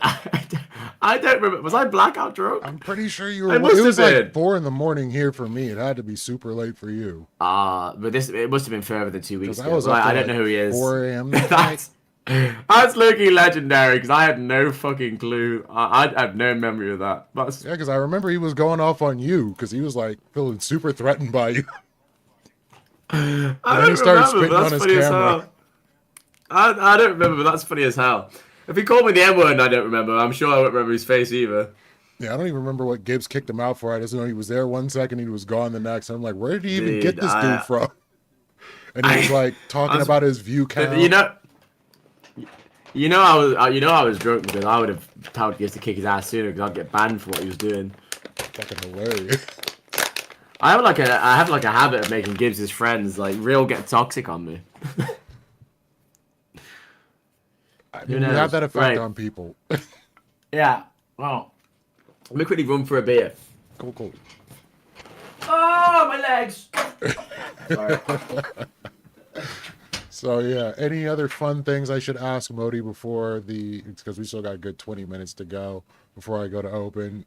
I don't remember. Was I blackout drunk? I'm pretty sure you were. It must It was have been. like 4 a.m. here for me. It had to be super late for you. But it must have been further than 2 weeks ago. I was up I to don't know who he is. 4 a.m. That's looking legendary because I had no fucking clue. I have no memory of that. That's... Yeah, because I remember he was going off on you because he was like feeling super threatened by you. I then he started spitting on his camera. I don't remember, but that's funny as hell. If he called me the N-word and I don't remember, I'm sure I won't remember his face either. Yeah, I don't even remember what Gibbs kicked him out for. I just know he was there 1 second, he was gone the next. I'm like, where did he even get this dude from? And he was like talking about his view count. You know I was drunk because I would have told Gibbs to kick his ass sooner because I'd get banned for what he was doing. Fucking hilarious. I have like a habit of making Gibbs' friends like real get toxic on me. I mean, you have that effect on people. Yeah. Well, let me quickly run for a beer. Cool. Oh, my legs. Sorry. So yeah, any other fun things I should ask Moty before because we still got a good 20 minutes to go before I go to open.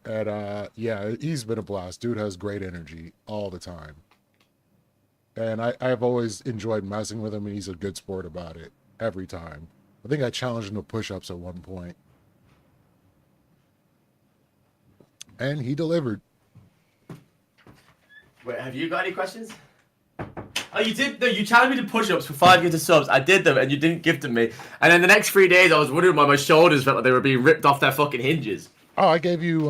And yeah, he's been a blast. Dude has great energy all the time. And I've always enjoyed messing with him, and he's a good sport about it every time. I think I challenged him to push-ups at one point. And he delivered. Wait, have you got any questions? Oh, you did? No, you challenged me to push-ups for 5 years of subs. I did them, and you didn't give them me. And then the next 3 days, I was wondering why my shoulders felt like they were being ripped off their fucking hinges. Oh, I gave you,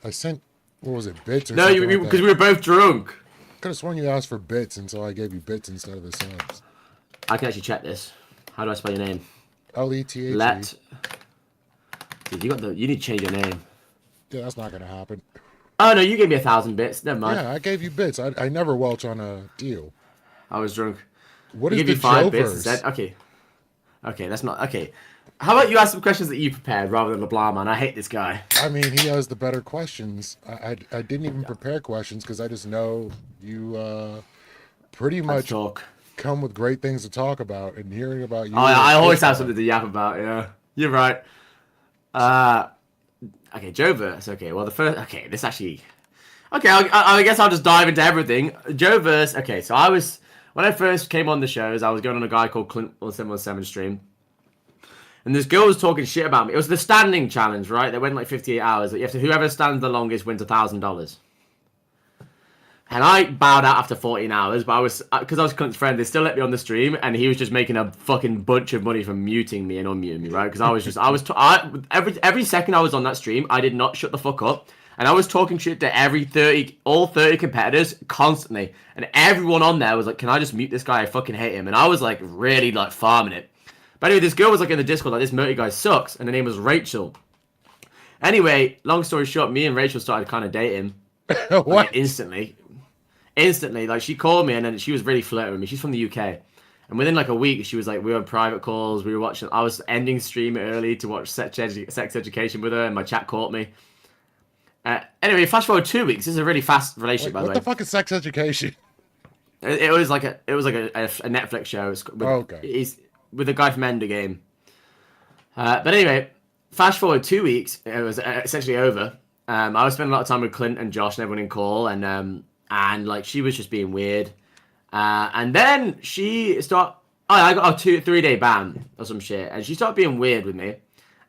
I sent, what was it, bits or no, something No, because we were both drunk. Could have sworn you asked for bits, and so I gave you bits instead of the subs. I can actually check this. How do I spell your name? L-E-T-H-E. Dude, you need to change your name. Yeah, that's not gonna happen. Oh, no, you gave me 1,000 bits. Never mind. Yeah, I gave you bits. I never welch on a deal. I was drunk. What is the 5 bits instead? Okay, that's not... Okay. How about you ask some questions that you prepared rather than the blah man? I hate this guy. I mean, he has the better questions. I didn't even prepare questions because I just know you pretty much come with great things to talk about, and hearing about you. Oh, I always have something to yap about, yeah. You're right. Okay, Joeverse. Okay, well, Okay, this actually... Okay, I guess I'll just dive into everything. Joeverse. Okay, so when I first came on the shows, I was going on a guy called Clint1717 stream. And this girl was talking shit about me. It was the standing challenge, right? They went like 58 hours. Whoever stands the longest wins $1,000. And I bowed out after 14 hours, but because I was Clint's friend, they still let me on the stream, and he was just making a fucking bunch of money from muting me and unmuting me, right? Because every second I was on that stream, I did not shut the fuck up. And I was talking shit to all 30 competitors constantly. And everyone on there was like, can I just mute this guy? I fucking hate him. And I was like really like farming it. But anyway, this girl was like in the Discord like, this Moty guy sucks. And her name was Rachel. Anyway, long story short, me and Rachel started kind of dating. What? Like, instantly. Like she called me and then she was really flirting with me. She's from the UK. And within like a week, she was like, we were on private calls. We were watching. I was ending stream early to watch sex education with her, and my chat caught me. Anyway, fast forward 2 weeks. This is a really fast relationship, by the way. What the fuck is sex education? It was like a Netflix show. He's with a guy from Ender Game. But anyway, fast forward 2 weeks. It was essentially over. I was spending a lot of time with Clint and Josh and everyone in call, and like she was just being weird. And then she I got a 3-day ban or some shit, and she started being weird with me.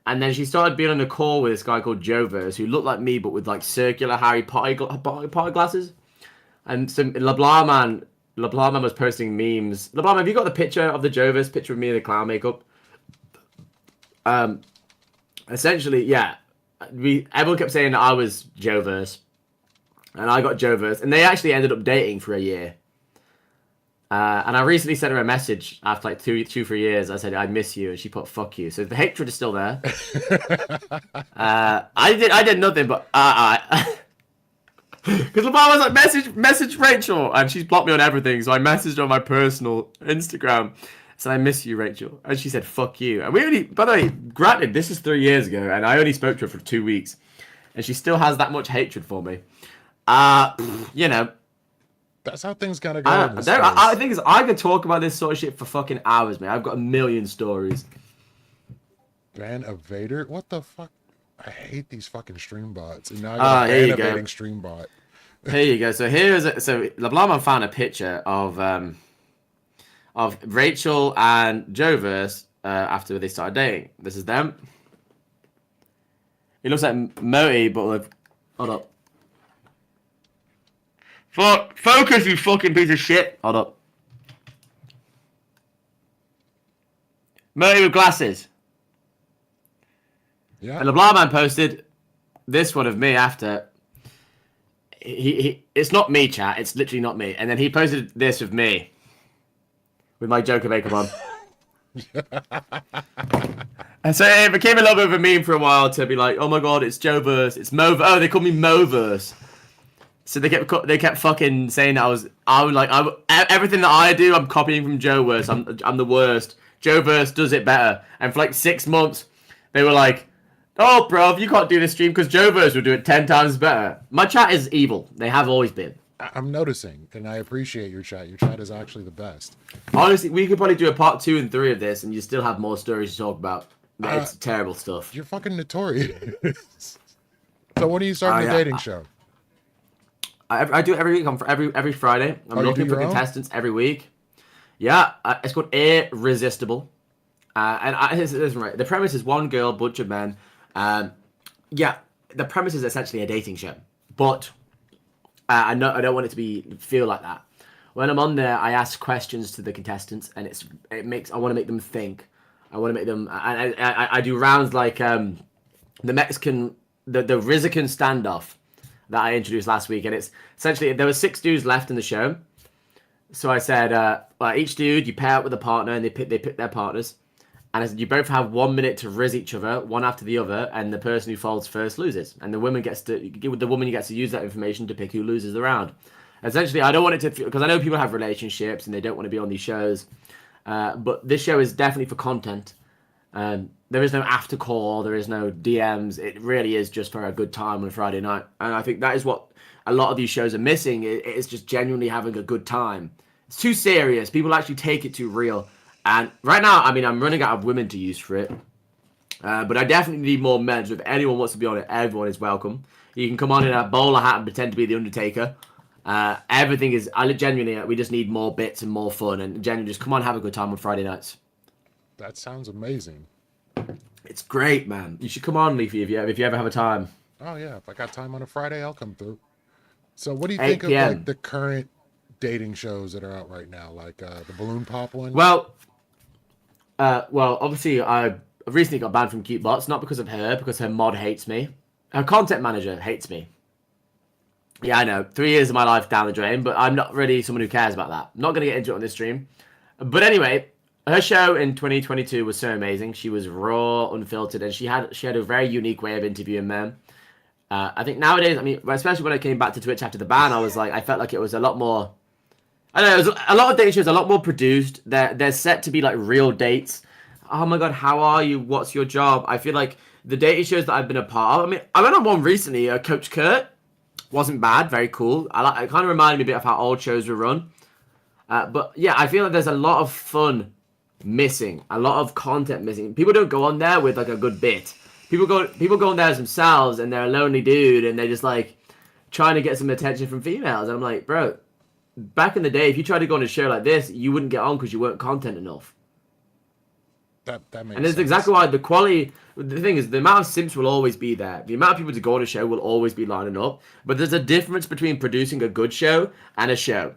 And then she started being on a call with this guy called Joverse, who looked like me but with like circular Harry Potter glasses. And some LeBlanc man was posting memes. LeBlanc, have you got the picture of the Joverse picture of me in the clown makeup? Essentially, yeah. Everyone kept saying that I was Joverse, and I got Joverse, and they actually ended up dating for a year. And I recently sent her a message after like 3 years. I said, I miss you. And she put, fuck you. So the hatred is still there. I did nothing, but because LeBron was like, message Rachel. And she's blocked me on everything. So I messaged her on my personal Instagram. Said, I miss you, Rachel. And she said, fuck you. And we only, by the way, granted, this is 3 years ago. And I only spoke to her for 2 weeks. And she still has that much hatred for me. You know. That's how things gotta go. I think I could talk about this sort of shit for fucking hours, man. I've got a million stories. Ban Evader? What the fuck? I hate these fucking stream bots. And now I got a ban evading stream bot. Here you go. So LeBlanc found a picture of Rachel and Joverse after they started dating. This is them. It looks like Moty, but with hold up. Focus, you fucking piece of shit. Hold up. Moty with glasses. Yeah. And LeBlanc man posted this one of me after. It's not me, chat. It's literally not me. And then he posted this of me with my Joker makeup on. And so it became a little bit of a meme for a while to be like, oh my god, it's Joverse, it's Moverse. Oh, they call me Moverse. So they kept fucking saying that everything that I do, I'm copying from Joverse. I'm the worst. Joverse does it better. And for like 6 months, they were like, oh, bro, you can't do this stream because Joverse will do it 10 times better. My chat is evil. They have always been. I'm noticing, and I appreciate your chat. Your chat is actually the best. Honestly, we could probably do a part 2 and 3 of this, and you still have more stories to talk about. It's terrible stuff. You're fucking notorious. So when are you starting the dating show? I do it every week. Every Friday. I'm looking for contestants every week. Yeah, it's called Irresistible. Listen, right. The premise is one girl, bunch of men. Yeah, the premise is essentially a dating show, but I don't want it to feel like that. When I'm on there, I ask questions to the contestants, and I want to make them think. I want to make them. I do rounds like the Mexican, the Rizican standoff that I introduced last week, and it's essentially there were 6 dudes left in the show. So I said, each dude you pair up with a partner, and they pick their partners, and I said you both have 1 minute to riz each other, one after the other, and the person who folds first loses, and the woman gets to use that information to pick who loses the round. Essentially, I don't want it to because I know people have relationships and they don't want to be on these shows, but this show is definitely for content. There is no after call, there is no DMs. It really is just for a good time on a Friday night. And I think that is what a lot of these shows are missing. It's just genuinely having a good time. It's too serious. People actually take it too real. And right now, I mean, I'm running out of women to use for it. But I definitely need more men. So if anyone wants to be on it, everyone is welcome. You can come on in a bowler hat and pretend to be the Undertaker. Everything is, genuinely, we just need more bits and more fun. And genuinely, just come on, have a good time on Friday nights. That sounds amazing. It's great, man. You should come on, Leafy, if you ever have a time. Oh yeah, if I got time on a Friday, I'll come through. So, what do you think of like the current dating shows that are out right now, like the balloon pop one? Well, obviously, I recently got banned from Cute Bots, not because of her, because her mod hates me. Her content manager hates me. Yeah, I know. 3 years of my life down the drain, but I'm not really someone who cares about that. I'm not going to get into it on this stream. But anyway, her show in 2022 was so amazing. She was raw, unfiltered, and she had a very unique way of interviewing men. I think nowadays, I mean, especially when I came back to Twitch after the ban, I was like, I felt like it was a lot more. I don't know, it was a lot of dating shows, a lot more produced. They're set to be like real dates. Oh my god, how are you? What's your job? I feel like the dating shows that I've been a part of. I mean, I went on one recently. Coach Kurt wasn't bad, very cool. It kind of reminded me a bit of how old shows were run. But yeah, I feel like there's a lot of fun missing, a lot of content missing. People don't go on there with like a good bit. People go on there as themselves, and they're a lonely dude, and they're just like trying to get some attention from females. And I'm like, bro, back in the day, if you tried to go on a show like this, you wouldn't get on because you weren't content enough. That makes And that's sense. exactly why the quality. The thing is, the amount of simps will always be there. The amount of people to go on a show will always be lining up. But there's a difference between producing a good show and a show.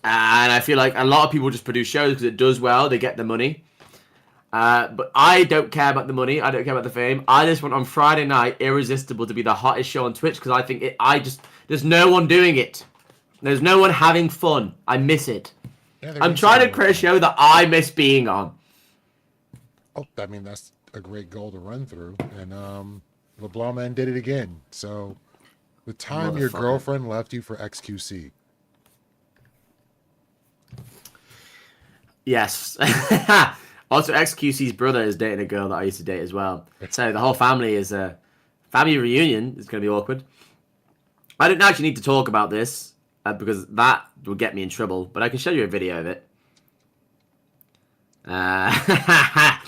And I feel like a lot of people just produce shows because it does well. They get the money. But I don't care about the money. I don't care about the fame. I just want on Friday night, Irresistible to be the hottest show on Twitch because I think there's no one doing it. There's no one having fun. I miss it. Yeah, I'm trying to create a show that I miss being on. Oh, I mean, that's a great goal to run through. And LeBlanc Man did it again. So the time your Motherfucker. girlfriend left you for XQC. Yes. Also, XQC's brother is dating a girl that I used to date as well. So the whole family is a family reunion. It's going to be awkward. I didn't actually need to talk about this because that would get me in trouble. But I can show you a video of it. I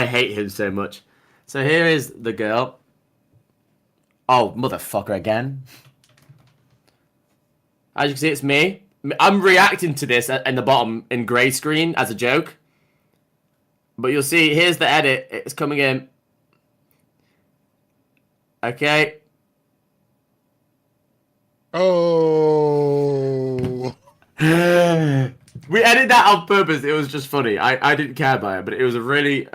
hate him so much. So here is the girl. Oh, motherfucker again. As you can see, it's me. I'm reacting to this in the bottom in grey screen as a joke. But you'll see, here's the edit. It's coming in. Okay. Oh. We edited that on purpose. It was just funny. I didn't care about it, but it was a really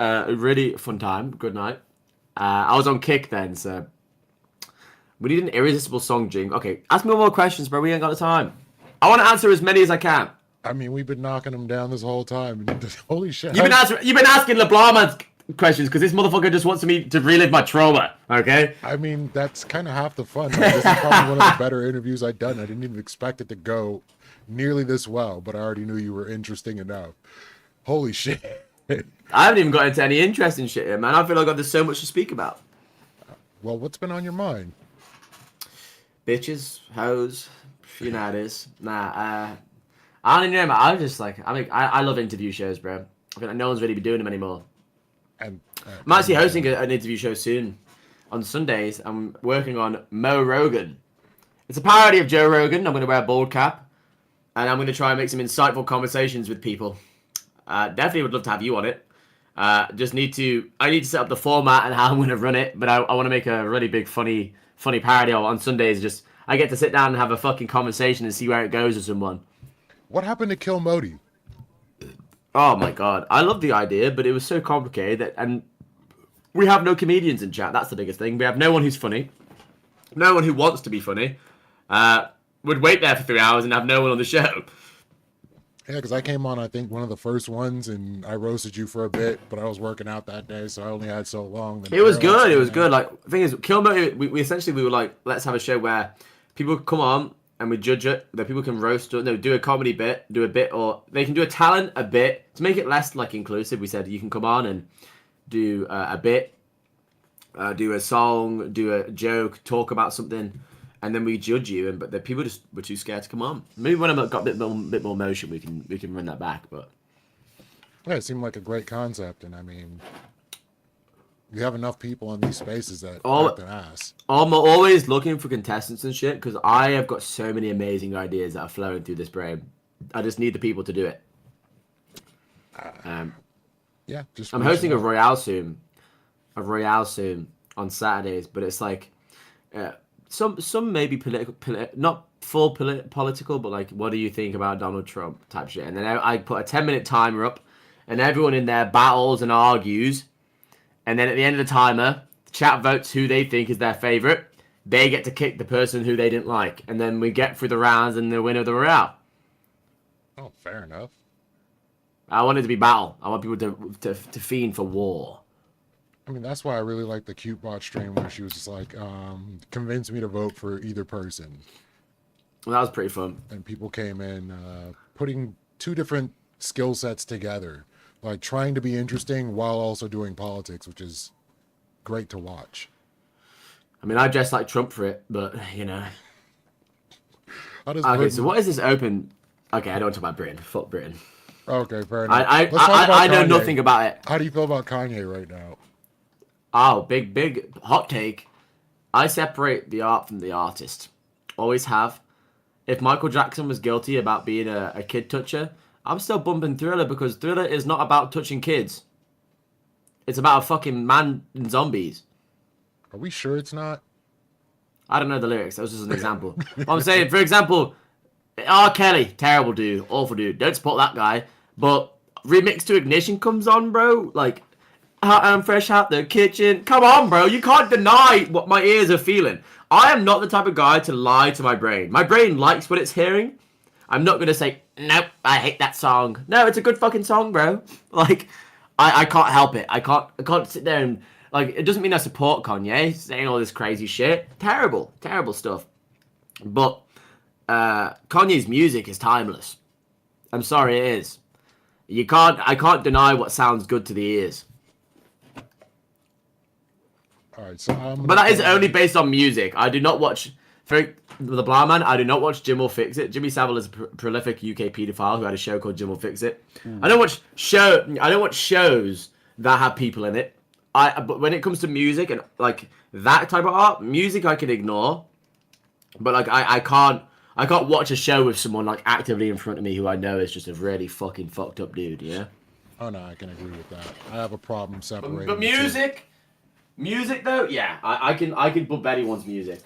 fun time. Good night. I was on kick then, so we need an irresistible song jingle. Okay, ask me more questions, bro. We ain't got the time. I want to answer as many as I can. I mean, we've been knocking them down this whole time. Holy shit. You've been asking LeBlanc man's questions because this motherfucker just wants me to relive my trauma. Okay. I mean, that's kind of half the fun. Like, this is probably one of the better interviews I've done. I didn't even expect it to go nearly this well, but I already knew you were interesting enough. Holy shit. I haven't even got into any interesting shit here, man. I feel like there's so much to speak about. Well, what's been on your mind? Bitches, hoes, you know how it is. I don't even know, man. I'm just like, I love interview shows, bro. I feel like no one's really been doing them anymore. And I'm actually hosting an interview show soon. On Sundays, I'm working on Mo Rogan. It's a parody of Joe Rogan. I'm going to wear a bald cap. And I'm going to try and make some insightful conversations with people. Definitely would love to have you on it. I need to set up the format and how I'm going to run it. But I want to make a really big, funny parody on Sundays. Just I get to sit down and have a fucking conversation and see where it goes with someone. what happened to Kill Moty? Oh my god, I love the idea, but it was so complicated, and we have no comedians in chat. That's the biggest thing. We have no one who's funny, no one who wants to be funny. Would wait there for 3 hours and have no one on the show. Yeah, because I came on, I think, one of the first ones, and I roasted you for a bit, but I was working out that day, so I only had so long. Then It was Caroline good. It came was in. good. Like the thing is, Kill Moty, we essentially were like, let's have a show where people come on and we judge it. That people can roast or no, do a comedy bit, do a bit, or they can do a talent, a bit to make it less like inclusive. We said you can come on and do a bit, do a song, do a joke, talk about something, and then we judge you. But the people just were too scared to come on. Maybe when I've got a bit more motion, we can run that back. But Yeah, it seemed like a great concept, and I mean, you have enough people in these spaces that act an ass. I'm always looking for contestants and shit because I have got so many amazing ideas that are flowing through this brain. I just need the people to do it. Yeah, just I'm hosting a Royale soon on Saturdays, but it's like some maybe political, not full political, but like, what do you think about Donald Trump type shit? And then I put a 10-minute timer up, and everyone in there battles and argues, and then at the end of the timer, the chat votes who they think is their favorite. they get to kick the person who they didn't like, and then we get through the rounds and the winner of the royale. Oh, fair enough. I want it to be battle. I want people to fiend for war. I mean, that's why I really like the cute bot stream where she was just like, convince me to vote for either person. Well, that was pretty fun. And people came in putting two different skill sets together, like trying to be interesting while also doing politics, which is great to watch. I mean, I dressed like Trump for it, but, you know. How does Okay, Britain... so what is this open... Okay, I don't talk about Britain. Fuck Britain. Okay, fair enough. I know nothing about it. How do you feel about Kanye right now? Oh, big hot take. I separate the art from the artist. Always have. If Michael Jackson was guilty about being a kid toucher, I'm still bumping Thriller because Thriller is not about touching kids. It's about a fucking man and zombies. Are we sure it's not? I don't know the lyrics. That was just an example. I'm saying, for example, R. Kelly, terrible dude, awful dude. Don't support that guy. But Remix to Ignition comes on, bro. Like, I'm fresh out the kitchen. Come on, bro. You can't deny what my ears are feeling. I am not the type of guy to lie to my brain. My brain likes what it's hearing. I'm not going to say, nope, I hate that song. No, it's a good fucking song, bro. Like, I can't help it. I can't sit there and... Like, it doesn't mean I support Kanye saying all this crazy shit. Terrible stuff. But Kanye's music is timeless. I'm sorry, it is. I can't deny what sounds good to the ears. All right, so but that is only based on music. I do not watch... For the Blind Man, I do not watch Jim Will Fix It. Jimmy Savile is a prolific UK paedophile who had a show called Jim Will Fix It. I don't watch shows that have people in it. But when it comes to music and like that type of art, music I can ignore. But like I can't watch a show with someone like actively in front of me who I know is just a really fucking fucked up dude, yeah? Oh no, I can agree with that. I have a problem separating. But music though, yeah, I can bump anyone's music.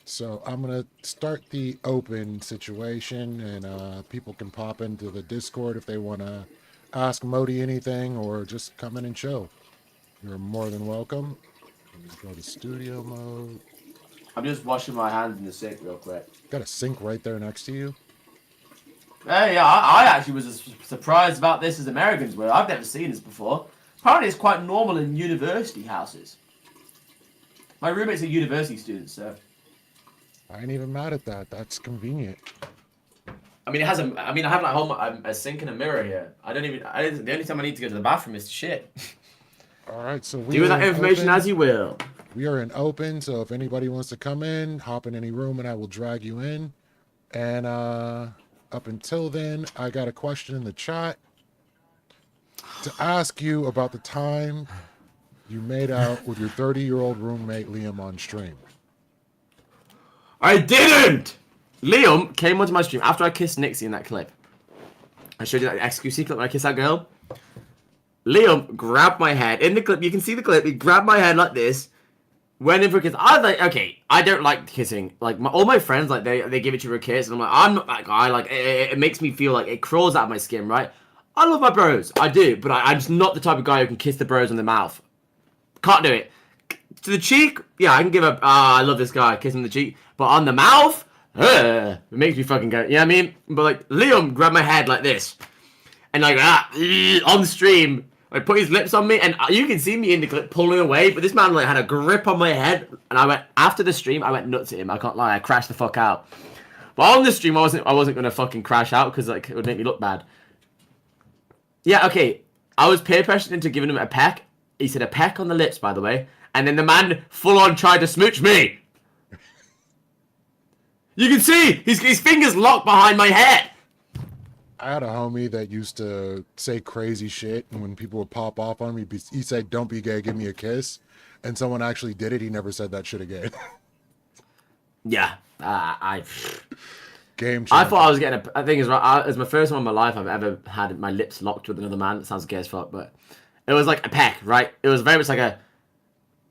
So I'm gonna start the open situation, and people can pop into the Discord if they wanna ask Moty anything or just come in and chill. You're more than welcome. Let's go to studio mode. I'm just washing my hands in the sink real quick. Got a sink right there next to you. Hey, yeah, I actually was as surprised about this as Americans were. I've never seen this before. Apparently it's quite normal in university houses. My roommate's a university student, so... I ain't even mad at that. That's convenient. I mean, I have like a sink and a mirror here. The only time I need to go to the bathroom is to shit. All right, so do with that information as you will. We are in open, so if anybody wants to come in, hop in any room, and I will drag you in. And up until then, I got a question in the chat to ask you about the time you made out with your 30-year-old roommate Liam on stream. I didn't! Liam came onto my stream after I kissed Nixie in that clip. I showed you that XQC clip when I kissed that girl. Liam grabbed my head. In the clip, you can see the clip. He grabbed my head like this. Went in for a kiss. I was like, okay, I don't like kissing. Like, all my friends, like, they give each other a kiss. And I'm like, I'm not that guy. Like, it makes me feel like it crawls out of my skin, right? I love my bros. I do. But I'm just not the type of guy who can kiss the bros on the mouth. Can't do it. To the cheek, yeah, I can give up. I love this guy. Kiss him on the cheek. But on the mouth, it makes me fucking go. You know what I mean? But like, Liam grabbed my head like this. And like, on the stream, like, put his lips on me. And you can see me in the clip pulling away. But this man like had a grip on my head. And I went, after the stream, I went nuts at him. I can't lie. I crashed the fuck out. But on the stream, I wasn't going to fucking crash out. Because like, it would make me look bad. Yeah, okay. I was peer pressured into giving him a peck. He said a peck on the lips, by the way. And then the man full on tried to smooch me. You can see his fingers locked behind my head. I had a homie that used to say crazy shit, and when people would pop off on me, he said, "Don't be gay, give me a kiss." And someone actually did it. He never said that shit again. Yeah, Game changer. I thought I was getting I think it's my first time in my life I've ever had my lips locked with another man. It sounds gay as fuck, but it was like a peck, right? It was very much like a...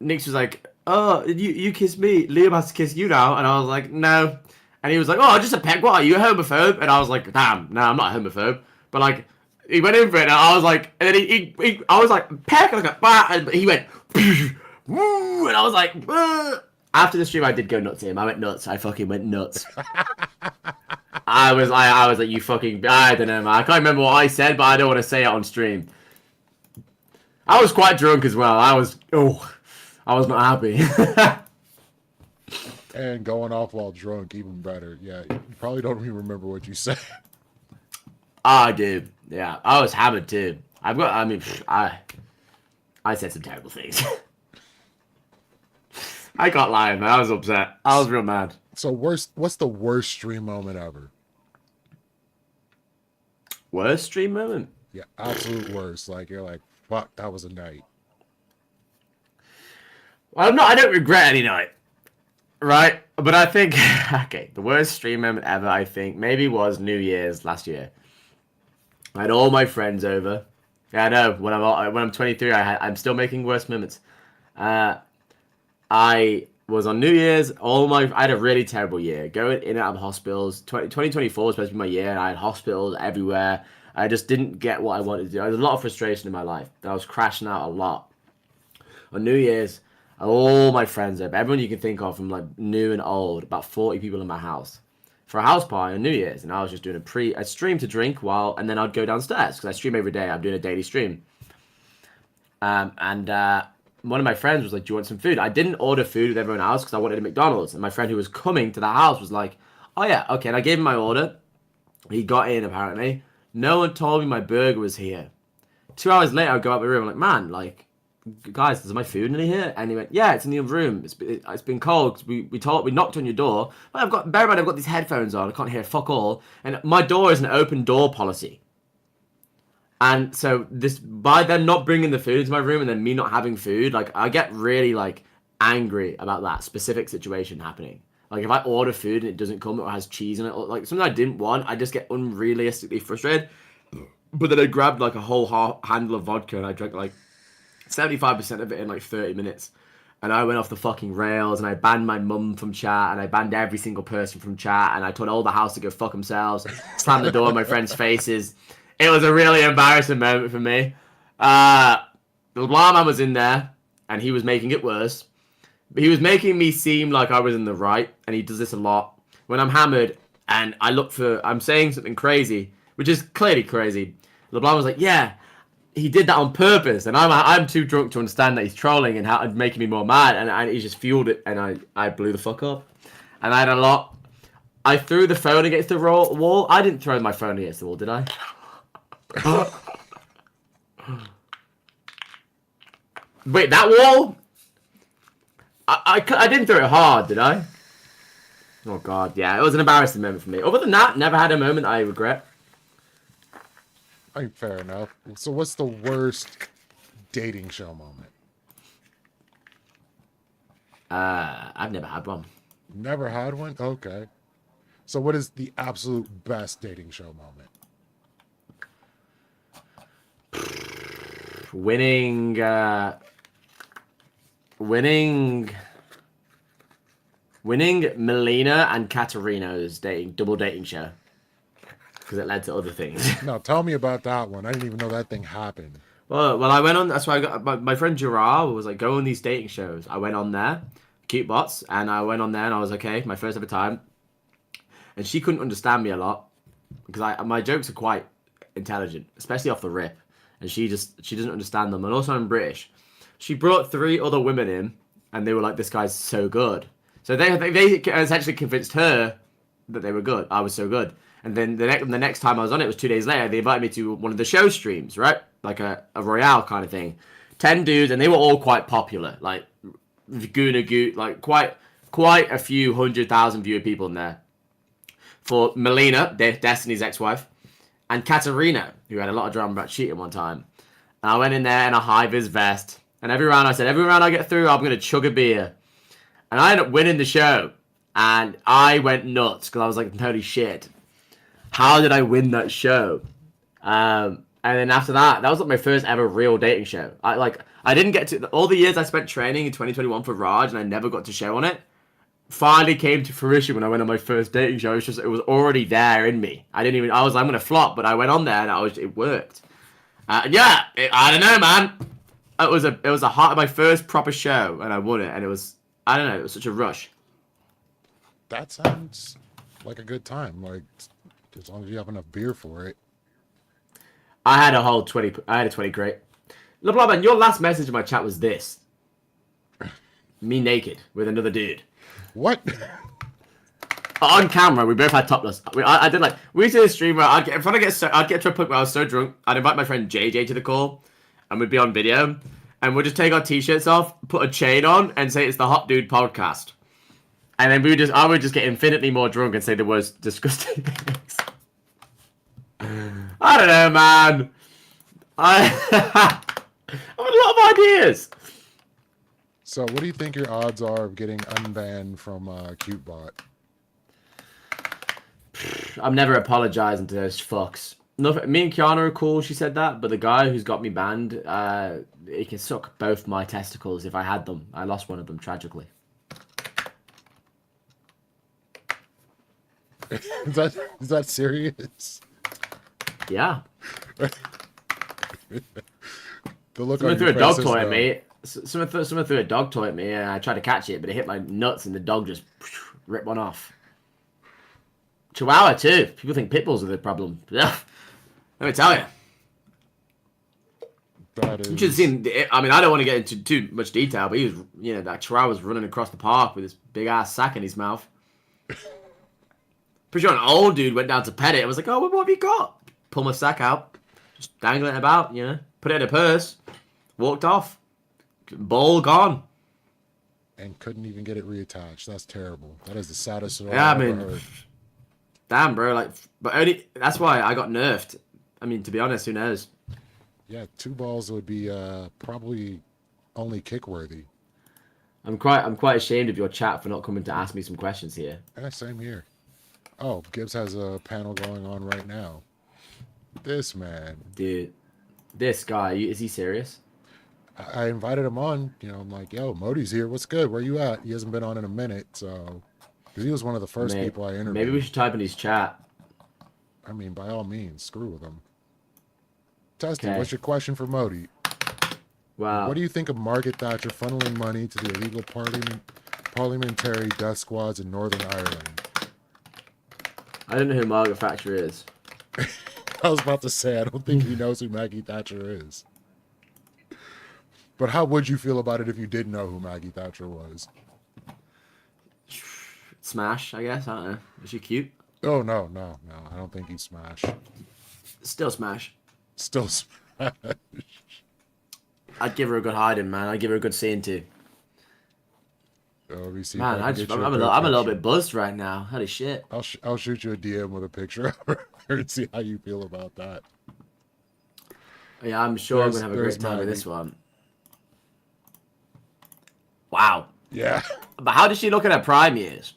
Nix was like, oh, you kissed me. Liam has to kiss you now. And I was like, no. And he was like, oh, just a peck. What, are you a homophobe? And I was like, damn, no, I'm not a homophobe. But like, he went in for it, and I was like, and then I was like, peck, like a bat, and he went, woo, and I was like, after the stream, I did go nuts to him. I went nuts. I fucking went nuts. I was like, you fucking, I don't know, man. I can't remember what I said, but I don't want to say it on stream. I was quite drunk as well. I was not happy. And going off while drunk, even better. Yeah, you probably don't even remember what you said. I did. Yeah, I was hammered too. I said some terrible things. I can't lie, man. I was upset. I was real mad. So what's the worst stream moment ever? Worst stream moment? Yeah, absolute worst. Like, you're like, fuck, that was a night. Well, I don't regret any night. Right? But I think, okay, the worst stream moment ever, I think, maybe was New Year's last year. I had all my friends over. Yeah, I know. When I'm 23, I'm still making worse moments. I was on New Year's. I had a really terrible year. Going in and out of hospitals. 2024 was supposed to be my year, and I had hospitals everywhere. I just didn't get what I wanted to do. There was a lot of frustration in my life. I was crashing out a lot. On New Year's, all my friends over, everyone you can think of from like new and old, about 40 people in my house for a house party on New Year's, and I was just doing a stream to drink and then I'd go downstairs because I stream every day. I'm doing a daily stream. One of my friends was like, do you want some food? I didn't order food with everyone else because I wanted a McDonald's. And my friend who was coming to the house was like, oh yeah, okay. And I gave him my order. He got in apparently. No one told me my burger was here. 2 hours later, I go out the room. I'm like, man, like, guys, is my food in here? And he went, yeah, it's in the other room. It's been cold. We knocked on your door. But bear in mind, I've got these headphones on. I can't hear fuck all. And my door is an open door policy. And so by them not bringing the food into my room and then me not having food, like I get really like angry about that specific situation happening. Like if I order food and it doesn't come or has cheese in it, or like something I didn't want, I just get unrealistically frustrated. But then I grabbed like a whole handle of vodka and I drank like 75% of it in like 30 minutes. And I went off the fucking rails and I banned my mum from chat and I banned every single person from chat and I told all the house to go fuck themselves, slammed the door in my friends' faces. It was a really embarrassing moment for me. The LeBlanc man was in there, and he was making it worse. But he was making me seem like I was in the right, and he does this a lot. When I'm hammered, and I'm saying something crazy, which is clearly crazy. LeBlanc was like, yeah, he did that on purpose, and I'm too drunk to understand that he's trolling and making me more mad, and he just fueled it, and I blew the fuck up. And I had a lot. I threw the phone against the wall. I didn't throw my phone against the wall, did I? Wait, that wall? I didn't throw it hard, did I? Oh god, yeah, it was an embarrassing moment for me. Other than that, never had a moment I regret. I mean, fair enough. So what's the worst dating show moment? I've never had one. Never had one? Okay. So what is the absolute best dating show moment? Winning Melina and Katarina's double dating show. Because it led to other things. No, tell me about that one. I didn't even know that thing happened. Well, I went on, that's why I got, my friend Gerard was like, go on these dating shows. I went on there, Cute Bots, and I went on there and I was okay, my first ever time. And she couldn't understand me a lot. Because my jokes are quite intelligent, especially off the rip. And she doesn't understand them. And also I'm British. She brought 3 other women in, and they were like, this guy's so good. So they essentially convinced her that they were good. I was so good. And then the next time I was on it was 2 days later. They invited me to one of the show streams, right? Like a Royale kind of thing. 10 dudes, and they were all quite popular. Like, Guna Goot, like quite a few 100,000 viewer people in there. For Melina, Destiny's ex-wife, and Katarina, who had a lot of drama about cheating one time. And I went in there in a high-vis vest. And every round I said, every round I get through, I'm going to chug a beer. And I ended up winning the show. And I went nuts because I was like, holy shit. How did I win that show? And then after that was like my first ever real dating show. I didn't get to, all the years I spent training in 2021 for Raj and I never got to show on it. Finally came to fruition when I went on my first dating show. It was already there in me. I'm going to flop, but I went on there and it worked. I don't know, man. my first proper show, and I won it, and it was, I don't know, it was such a rush. That sounds like a good time. Like, as long as you have enough beer for it. I had a 20 crate. LeBlanc, man, your last message in my chat was this: me naked with another dude. What? On camera, we both had topless. I did like, we used to do a stream where I'd get to a point where I was so drunk, I'd invite my friend JJ to the call, and we'd be on video, and we'd just take our t-shirts off, put a chain on, and say it's the Hot Dude Podcast. And then I would just get infinitely more drunk and say the worst disgusting things. I don't know, man. I have a lot of ideas. So, what do you think your odds are of getting unbanned from CuteBot? I'm never apologizing to those fucks. Me and Kiana are cool, she said that, but the guy who's got me banned, he can suck both my testicles if I had them. I lost one of them tragically. Is that serious? Yeah. The look Someone on threw your a dog face toy is, at me. Someone threw a dog toy at me, and I tried to catch it, but it hit my nuts, and the dog just ripped one off. Chihuahua too. People think pit bulls are the problem. Yeah. Let me tell you. That is... You should have seen. I mean, I don't want to get into too much detail, but he was, that Chihuahua was running across the park with this big ass sack in his mouth. Pretty sure an old dude went down to pet it. I was like, "Oh, what have you got?" Pull my sack out, just dangling it about, put it in a purse, walked off. Ball gone. And couldn't even get it reattached. That's terrible. That is the saddest story Yeah, I've I ever mean, heard. damn, bro. But only that's why I got nerfed. I mean, to be honest, who knows? Yeah, 2 balls would be probably only kick worthy. I'm quite ashamed of your chat for not coming to ask me some questions here. Yeah, same here. Oh, Gibbs has a panel going on right now. This man. Dude, this guy, is he serious? I invited him on. I'm like, yo, Moty's here. What's good? Where you at? He hasn't been on in a minute, so... Because he was one of the first people I interviewed. Maybe we should type in his chat. I mean, by all means, screw with him. Testy, Okay. what's your question for Moty? Wow. What do you think of Margaret Thatcher funneling money to the illegal parliamentary death squads in Northern Ireland? I don't know who Margaret Thatcher is. I was about to say, I don't think he knows who Maggie Thatcher is. But how would you feel about it if you did know who Maggie Thatcher was? Smash, I guess. I don't know. Is she cute? Oh, no. I don't think he'd smash. Still smash. Still smash. I'd give her a good hiding, man. I'd give her a good seeing too. Let me see. Man, I'm a little bit buzzed right now. Holy shit. I'll shoot you a DM with a picture of her and see how you feel about that. Yeah, I'm sure I'm going to have a great time with this one. Wow. Yeah. But how does she look at her prime years?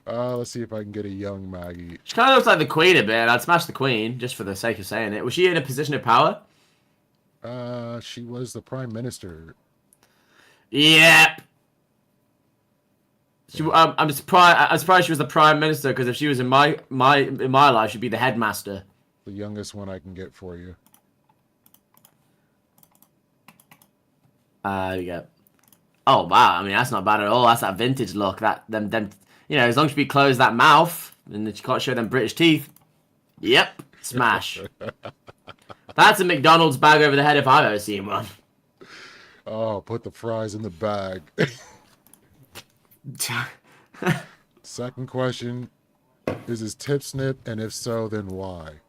Let's see if I can get a young Maggie. She kind of looks like the Queen a bit. I'd smash the Queen, just for the sake of saying it. Was she in a position of power? She was the Prime Minister. Yep. I'm surprised she was the Prime Minister, because if she was in my life, she'd be the headmaster. The youngest one I can get for you. Yeah. Oh wow! I mean, that's not bad at all. That's that vintage look. That them. As long as we close that mouth and that you can't show them British teeth. Yep, smash. That's a McDonald's bag over the head if I've ever seen one. Oh, put the fries in the bag. Second question: is his tip snip, and if so, then why?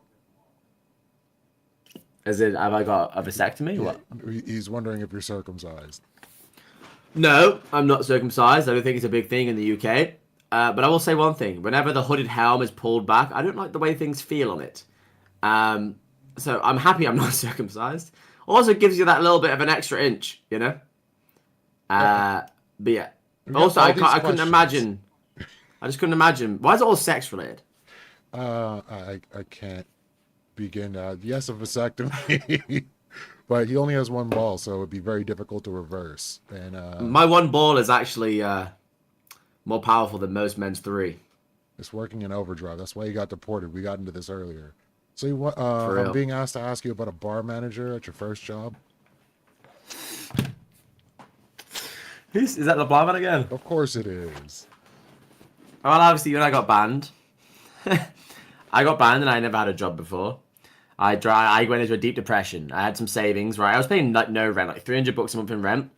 As in, have I got a vasectomy? What? He's wondering if you're circumcised. No, I'm not circumcised. I don't think it's a big thing in the UK. But I will say one thing. Whenever the hooded helm is pulled back, I don't like the way things feel on it. So I'm happy I'm not circumcised. Also gives you that little bit of an extra inch, But yeah. Also, I couldn't imagine. I just couldn't imagine. Why is it all sex related? I can't begin to... Yes, a vasectomy. But he only has one ball, so it would be very difficult to reverse. And my one ball is actually more powerful than most men's 3. It's working in overdrive. That's why you got deported. We got into this earlier. So I'm being asked to ask you about a bar manager at your first job. Is that the blind man again? Of course it is. Well, obviously, when I got banned, I got banned and I never had a job before. I went into a deep depression. I had some savings, right? I was paying like no rent, like $300 a month in rent,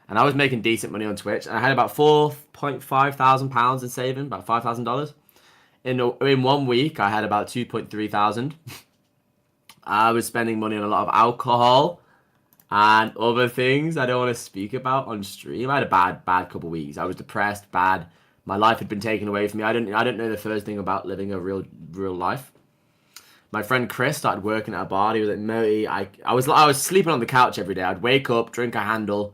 and I was making decent money on Twitch. And I had about £4,500 in saving, about $5,000. In 1 week, I had about 2,300. I was spending money on a lot of alcohol and other things I don't want to speak about on stream. I had a bad couple of weeks. I was depressed, bad. My life had been taken away from me. I didn't know the first thing about living a real life. My friend Chris started working at a bar. He was like, Moty, I was sleeping on the couch every day. I'd wake up, drink a handle,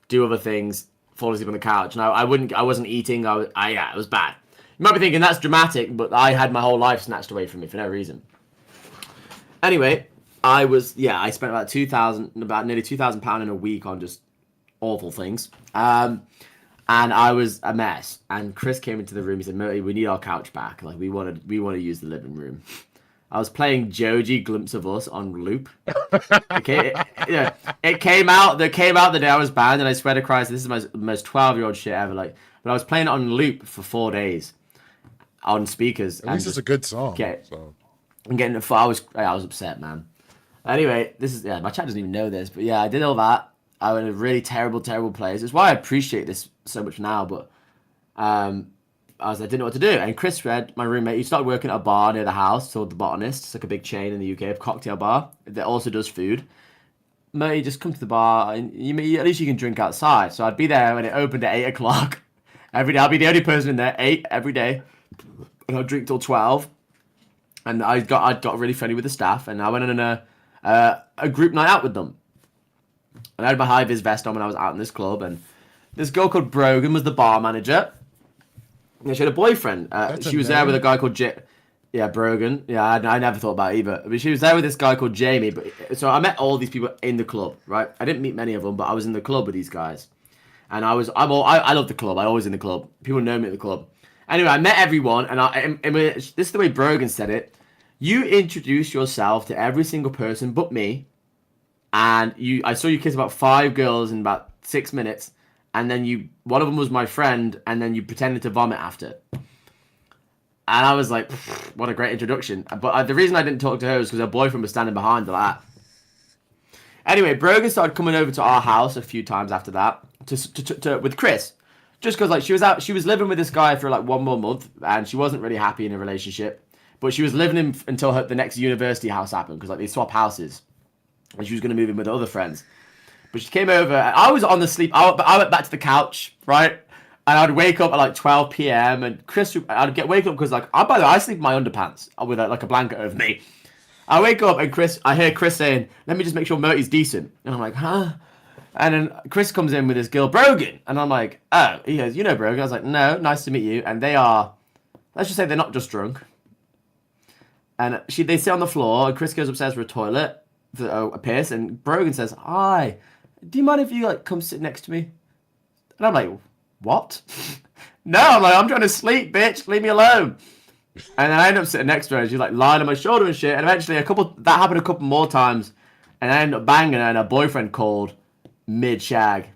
do other things, fall asleep on the couch. And I wasn't eating. It was bad. You might be thinking that's dramatic, but I had my whole life snatched away from me for no reason. Anyway, I spent about nearly £2,000 in a week on just awful things. And I was a mess. And Chris came into the room. He said, Moty, we need our couch back. Like, we want to use the living room. I was playing Joji Glimpse of Us on loop. It came out the day I was banned, and I swear to Christ, this is my most 12-year-old shit ever. Like, but I was playing it on loop for 4 days on speakers. At least it's a good song. So. I'm getting it. I was upset, man. Anyway, my chat doesn't even know this, but yeah, I did all that. I went in a really terrible place. It's why I appreciate this so much now, but I didn't know what to do. And Chris Red, my roommate, he started working at a bar near the house called The Botanist. It's like a big chain in the UK, a cocktail bar that also does food. Mate, just come to the bar, and at least you can drink outside. So I'd be there when it opened at 8 o'clock every day. I'll be the only person in there, 8 every day, and I'll drink till 12. And I got really friendly with the staff, and I went on a group night out with them. And I had my high-vis vest on when I was out in this club, and this girl called Brogan was the bar manager. Yeah, she had a boyfriend. She was there with a guy called Brogan. Yeah, I never thought about it either. But she was there with this guy called Jamie. So I met all these people in the club, right? I didn't meet many of them, but I was in the club with these guys. And I love the club. I always in the club. People know me at the club. Anyway, I met everyone, and this is the way Brogan said it. You introduce yourself to every single person but me, and I saw you kiss about 5 girls in about 6 minutes, and then one of them was my friend, and then you pretended to vomit after. And I was like, what a great introduction. But the reason I didn't talk to her was because her boyfriend was standing behind her like that. Anyway, Brogan started coming over to our house a few times after that with Chris. Just because like she was living with this guy for like 1 more month, and she wasn't really happy in a relationship. But she was living until the next university house happened, because like they swap houses, and she was going to move in with her other friends. But she came over, and I was on the sleep. I went back to the couch, right? And I'd wake up at like 12 p.m. and I'd wake up because like, by the way, I sleep in my underpants with like a blanket over me. I wake up and I hear Chris saying, "Let me just make sure Moty's decent." And I'm like, huh? And then Chris comes in with this girl, Brogan. And I'm like, oh. He goes, "You know Brogan?" I was like, "No, nice to meet you." And they are, let's just say they're not just drunk. And they sit on the floor, and Chris goes upstairs for a toilet, for a piss, and Brogan says, "Hi, do you mind if you like come sit next to me?" And I'm like, what? No, I'm like, I'm trying to sleep, bitch. Leave me alone. And then I end up sitting next to her, and she's like lying on my shoulder and shit. And eventually that happened a couple more times. And I ended up banging her, and her boyfriend called mid-shag.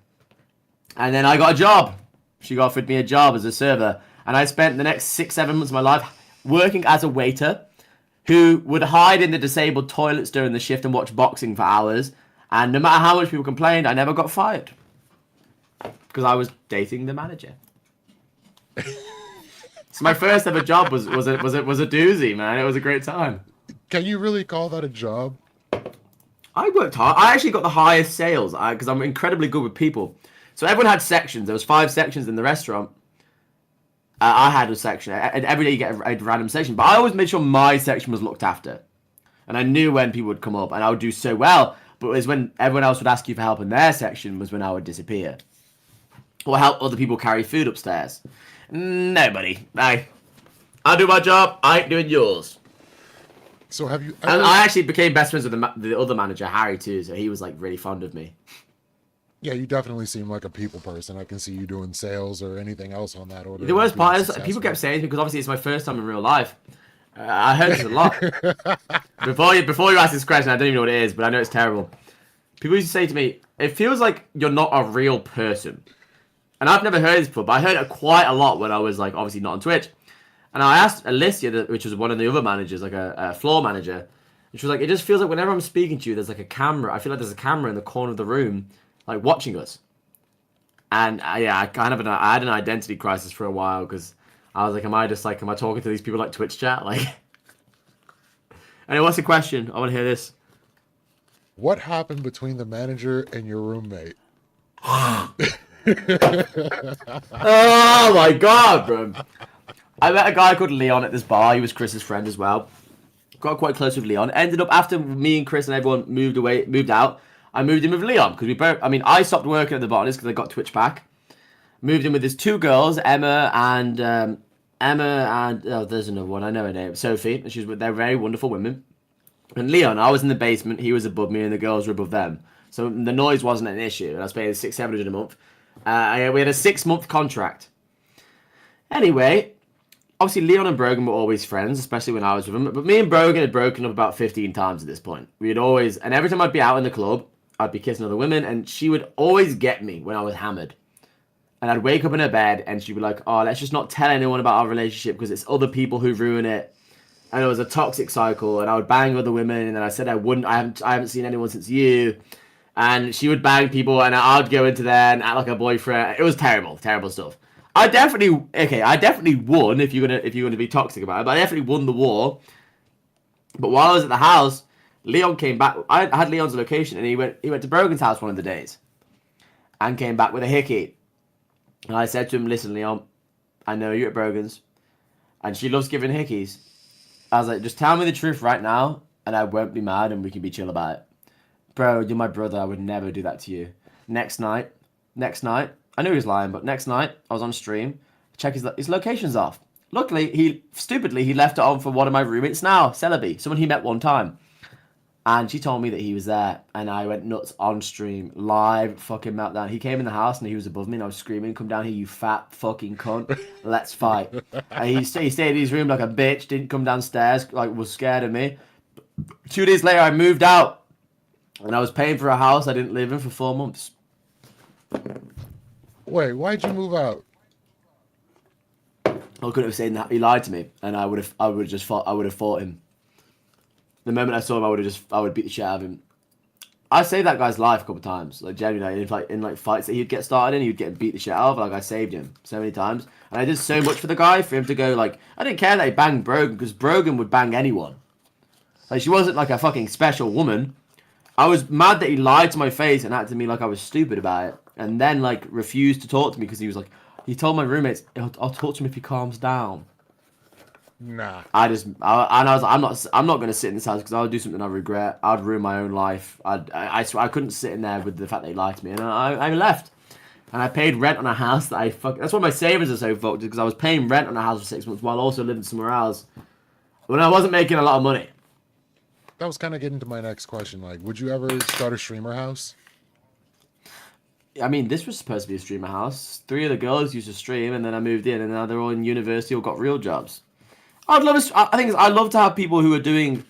And then I got a job. She offered me a job as a server. And I spent the next 6-7 months of my life working as a waiter who would hide in the disabled toilets during the shift and watch boxing for hours. And no matter how much people complained, I never got fired. Because I was dating the manager. So my first ever job was a doozy, man. It was a great time. Can you really call that a job? I worked hard. I actually got the highest sales because I'm incredibly good with people. So everyone had sections. There was 5 sections in the restaurant. I had a section. And every day you get a random section. But I always made sure my section was looked after. And I knew when people would come up, and I would do so well. But it was when everyone else would ask you for help in their section was when I would disappear. Or help other people carry food upstairs. Nobody. I'll do my job. I ain't doing yours. So have you? And I actually became best friends with the other manager, Harry, too. So he was like really fond of me. Yeah, you definitely seem like a people person. I can see you doing sales or anything else on that order. The worst part is people kept saying to me, because obviously it's my first time in real life. I heard this a lot. Before you ask this question, I don't even know what it is, but I know it's terrible. People used to say to me, "It feels like you're not a real person." And I've never heard this before, but I heard it quite a lot when I was like obviously not on Twitch. And I asked Alicia, which was one of the other managers, like a floor manager, and she was like, "It just feels like whenever I'm speaking to you, there's like a camera. I feel like there's a camera in the corner of the room, like watching us." And yeah, I had an identity crisis for a while because I was like, am I talking to these people like Twitch chat? Like, anyway, what's the question? I want to hear this. What happened between the manager and your roommate? Oh my god, bro. I met a guy called Leon at this bar. He was Chris's friend as well. Got quite close with Leon. Ended up after me and Chris and everyone moved out. I moved in with Leon because we both. I mean, I stopped working at the bar because I got Twitch back. Moved in with his two girls, Emma and oh, there's another one. I know her name, Sophie. And they're very wonderful women. And Leon, I was in the basement. He was above me, and the girls were above them. So the noise wasn't an issue. And I was paying $600-700 a month. We had a 6-month contract. Anyway, obviously Leon and Brogan were always friends, especially when I was with him. But me and Brogan had broken up about 15 times at this point. And every time I'd be out in the club, I'd be kissing other women, and she would always get me when I was hammered. And I'd wake up in her bed, and she'd be like, "Oh, let's just not tell anyone about our relationship because it's other people who ruin it." And it was a toxic cycle, and I would bang other women, and then I said I wouldn't. I haven't seen anyone since you. And she would bang people, and I'd go into there and act like a boyfriend. It was terrible, terrible stuff. I definitely won if you're gonna be toxic about it. But I definitely won the war. But while I was at the house, Leon came back. I had Leon's location, and he went to Brogan's house one of the days, and came back with a hickey. And I said to him, "Listen, Leon, I know you're at Brogan's, and she loves giving hickeys. I was like, just tell me the truth right now, and I won't be mad, and we can be chill about it. Bro, you're my brother. I would never do that to you." Next night, I knew he was lying, but next night, I was on stream. Check his location's off. Luckily, he left it on for one of my roommates now, Celebi, someone he met one time. And she told me that he was there, and I went nuts on stream, live fucking meltdown. He came in the house, and he was above me, and I was screaming, "Come down here, you fat fucking cunt. Let's fight." And he stayed in his room like a bitch, didn't come downstairs, like was scared of me. 2 days later, I moved out, and I was paying for a house I didn't live in for 4 months. Wait, why'd you move out? I couldn't have said that. He lied to me, and I would have fought him. The moment I saw him, I would beat the shit out of him. I saved that guy's life a couple of times. Like genuinely, in fights that he'd get started in, he'd get beat the shit out of. Like I saved him so many times, and I did so much for the guy for him to go like I didn't care that he banged Brogan because Brogan would bang anyone. Like she wasn't like a fucking special woman. I was mad that he lied to my face and acted to me like I was stupid about it, and then like refused to talk to me because he told my roommates I'll talk to him if he calms down. Nah. I was like, I'm not gonna sit in this house because I would do something I regret. I'd ruin my own life. I swear I couldn't sit in there with the fact that he lied to me, and I left. And I paid rent on a house that that's why my savings are so fucked because I was paying rent on a house for 6 months while also living somewhere else when I wasn't making a lot of money. That was kind of getting to my next question. Like, would you ever start a streamer house? I mean, this was supposed to be a streamer house. 3 of the girls used to stream, and then I moved in, and now they're all in university or got real jobs. I love to have people who are doing.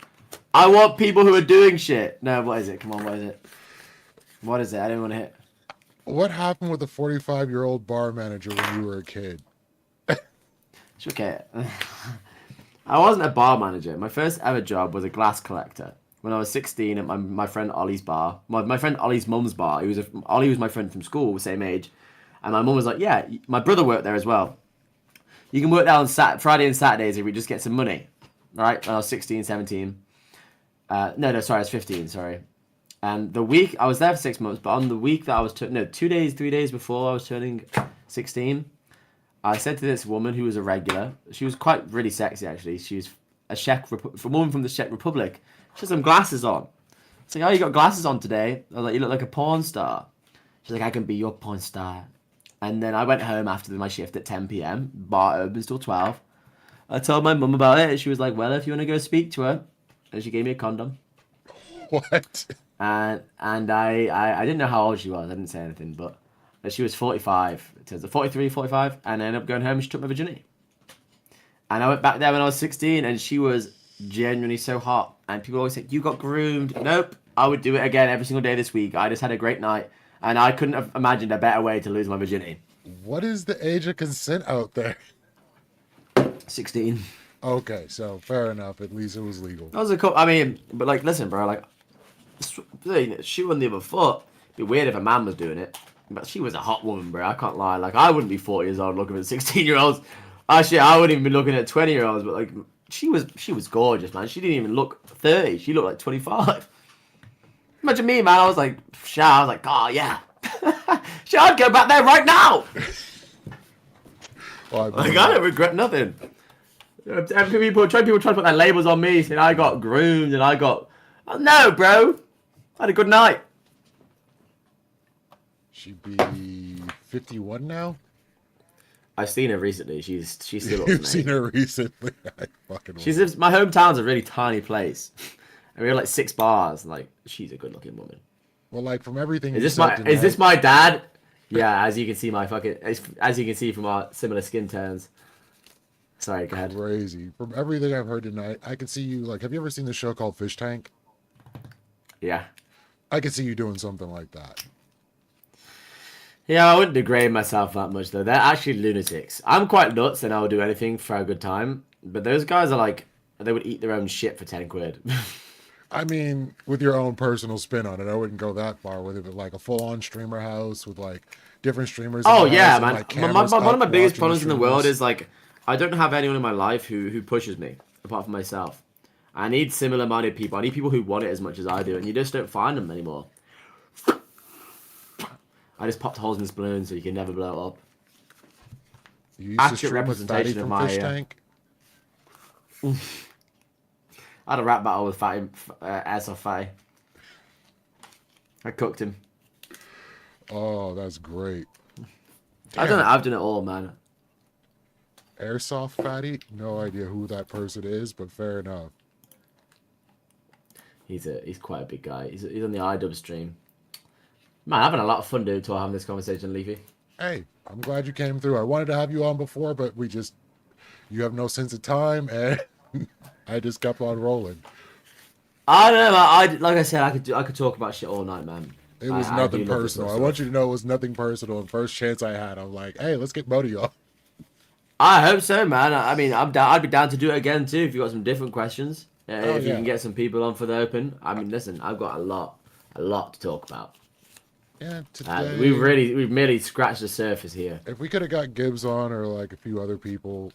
I want people who are doing shit. No, what is it? Come on, what is it? What is it? I didn't want to hit. What happened with the 45-year-old bar manager when you were a kid? It's okay. I wasn't a bar manager. My first ever job was a glass collector. When I was 16 at my friend Ollie's bar. My friend Ollie's mum's bar. Ollie was my friend from school, same age. And my mum was like, yeah, my brother worked there as well. You can work there on Friday and Saturdays if we just get some money. Right? When I was 16, 17. No, sorry, I was 15, sorry. And the week, I was there for 6 months, but on the week that I was, 3 days before I was turning 16, I said to this woman who was a regular, she was quite really sexy actually, she was a woman from the Czech Republic, she had some glasses on. It's like, oh, you got glasses on today? I was like, you look like a porn star. She's like, I can be your porn star. And then I went home after my shift at 10 p.m. Bar opens till 12. I told my mum about it, and she was like, well, if you want to go speak to her. And she gave me a condom. What? And I didn't know how old she was. I didn't say anything, but she was 45. It turns out 43, 45, and I ended up going home and she took my virginity. And I went back there when I was 16, and she was genuinely so hot. And people always say, you got groomed. Nope. I would do it again every single day this week. I just had a great night. And I couldn't have imagined a better way to lose my virginity. What is the age of consent out there? 16. Okay, so fair enough. At least it was legal. That was a cool. I mean, but like, listen, bro. Like, shoot on the other foot. It'd be weird if a man was doing it. But she was a hot woman, bro. I can't lie. Like, I wouldn't be 40 years old looking at 16-year-olds. Actually, I wouldn't even be looking at 20-year-olds. But like, she was gorgeous, man. She didn't even look 30. She looked like 25. Imagine me, man. I was like, I was like, oh yeah. Shit, I'd go back there right now. Well, Like, I don't regret nothing. People try to put their labels on me, saying I got groomed and I got. Oh, no, bro. I had a good night. She'd be 51 now. I've seen her recently. She's still up. You've seen her recently. I fucking. She lives. My hometown's a really tiny place, and we have like 6 bars. Like, she's a good-looking woman. Well, like from everything. Is this my dad? Yeah, as you can see, as you can see from our similar skin tones. Sorry, go ahead. Crazy. From everything I've heard tonight, I can see you. Like, have you ever seen the show called Fish Tank? Yeah. I could see you doing something like that. Yeah, I wouldn't degrade myself that much though. They're actually lunatics. I'm quite nuts, and I would do anything for a good time. But those guys are like, they would eat their own shit for 10 quid. I mean, with your own personal spin on it, I wouldn't go that far with it, but like a full-on streamer house with like different streamers. Oh in the yeah, house and, man. like, cameras One of up my biggest watching problems in the world streamers. is like, I don't have anyone in my life who pushes me apart from myself. I need similar-minded people. I need people who want it as much as I do, and you just don't find them anymore. I just popped holes in this balloon so you can never blow it up. You used to Accurate stream with Fatty representation of from my. Fish Tank. I had a rap battle with Fatty, Airsoft Fatty. I cooked him. Oh, that's great. I've done it all, man. Airsoft Fatty? No idea who that person is, but fair enough. He's quite a big guy. He's on the iDub stream. Man, I'm having a lot of fun, dude, to having this conversation, Leafy. Hey, I'm glad you came through. I wanted to have you on before, but you have no sense of time, and I just kept on rolling. I don't know, man. Like I said, I could talk about shit all night, man. It was I nothing do love this personal. sort I of want stuff. you to know it was nothing personal. And first chance I had, I'm like, hey, let's get Moty on. I hope so, man. I mean, I'd be down to do it again too if you got some different questions. If you yeah. can get some people on for the open. I mean, listen, I've got a lot to talk about. Yeah, today We've merely scratched the surface here. if we could have got Gibbs on or like a few other people,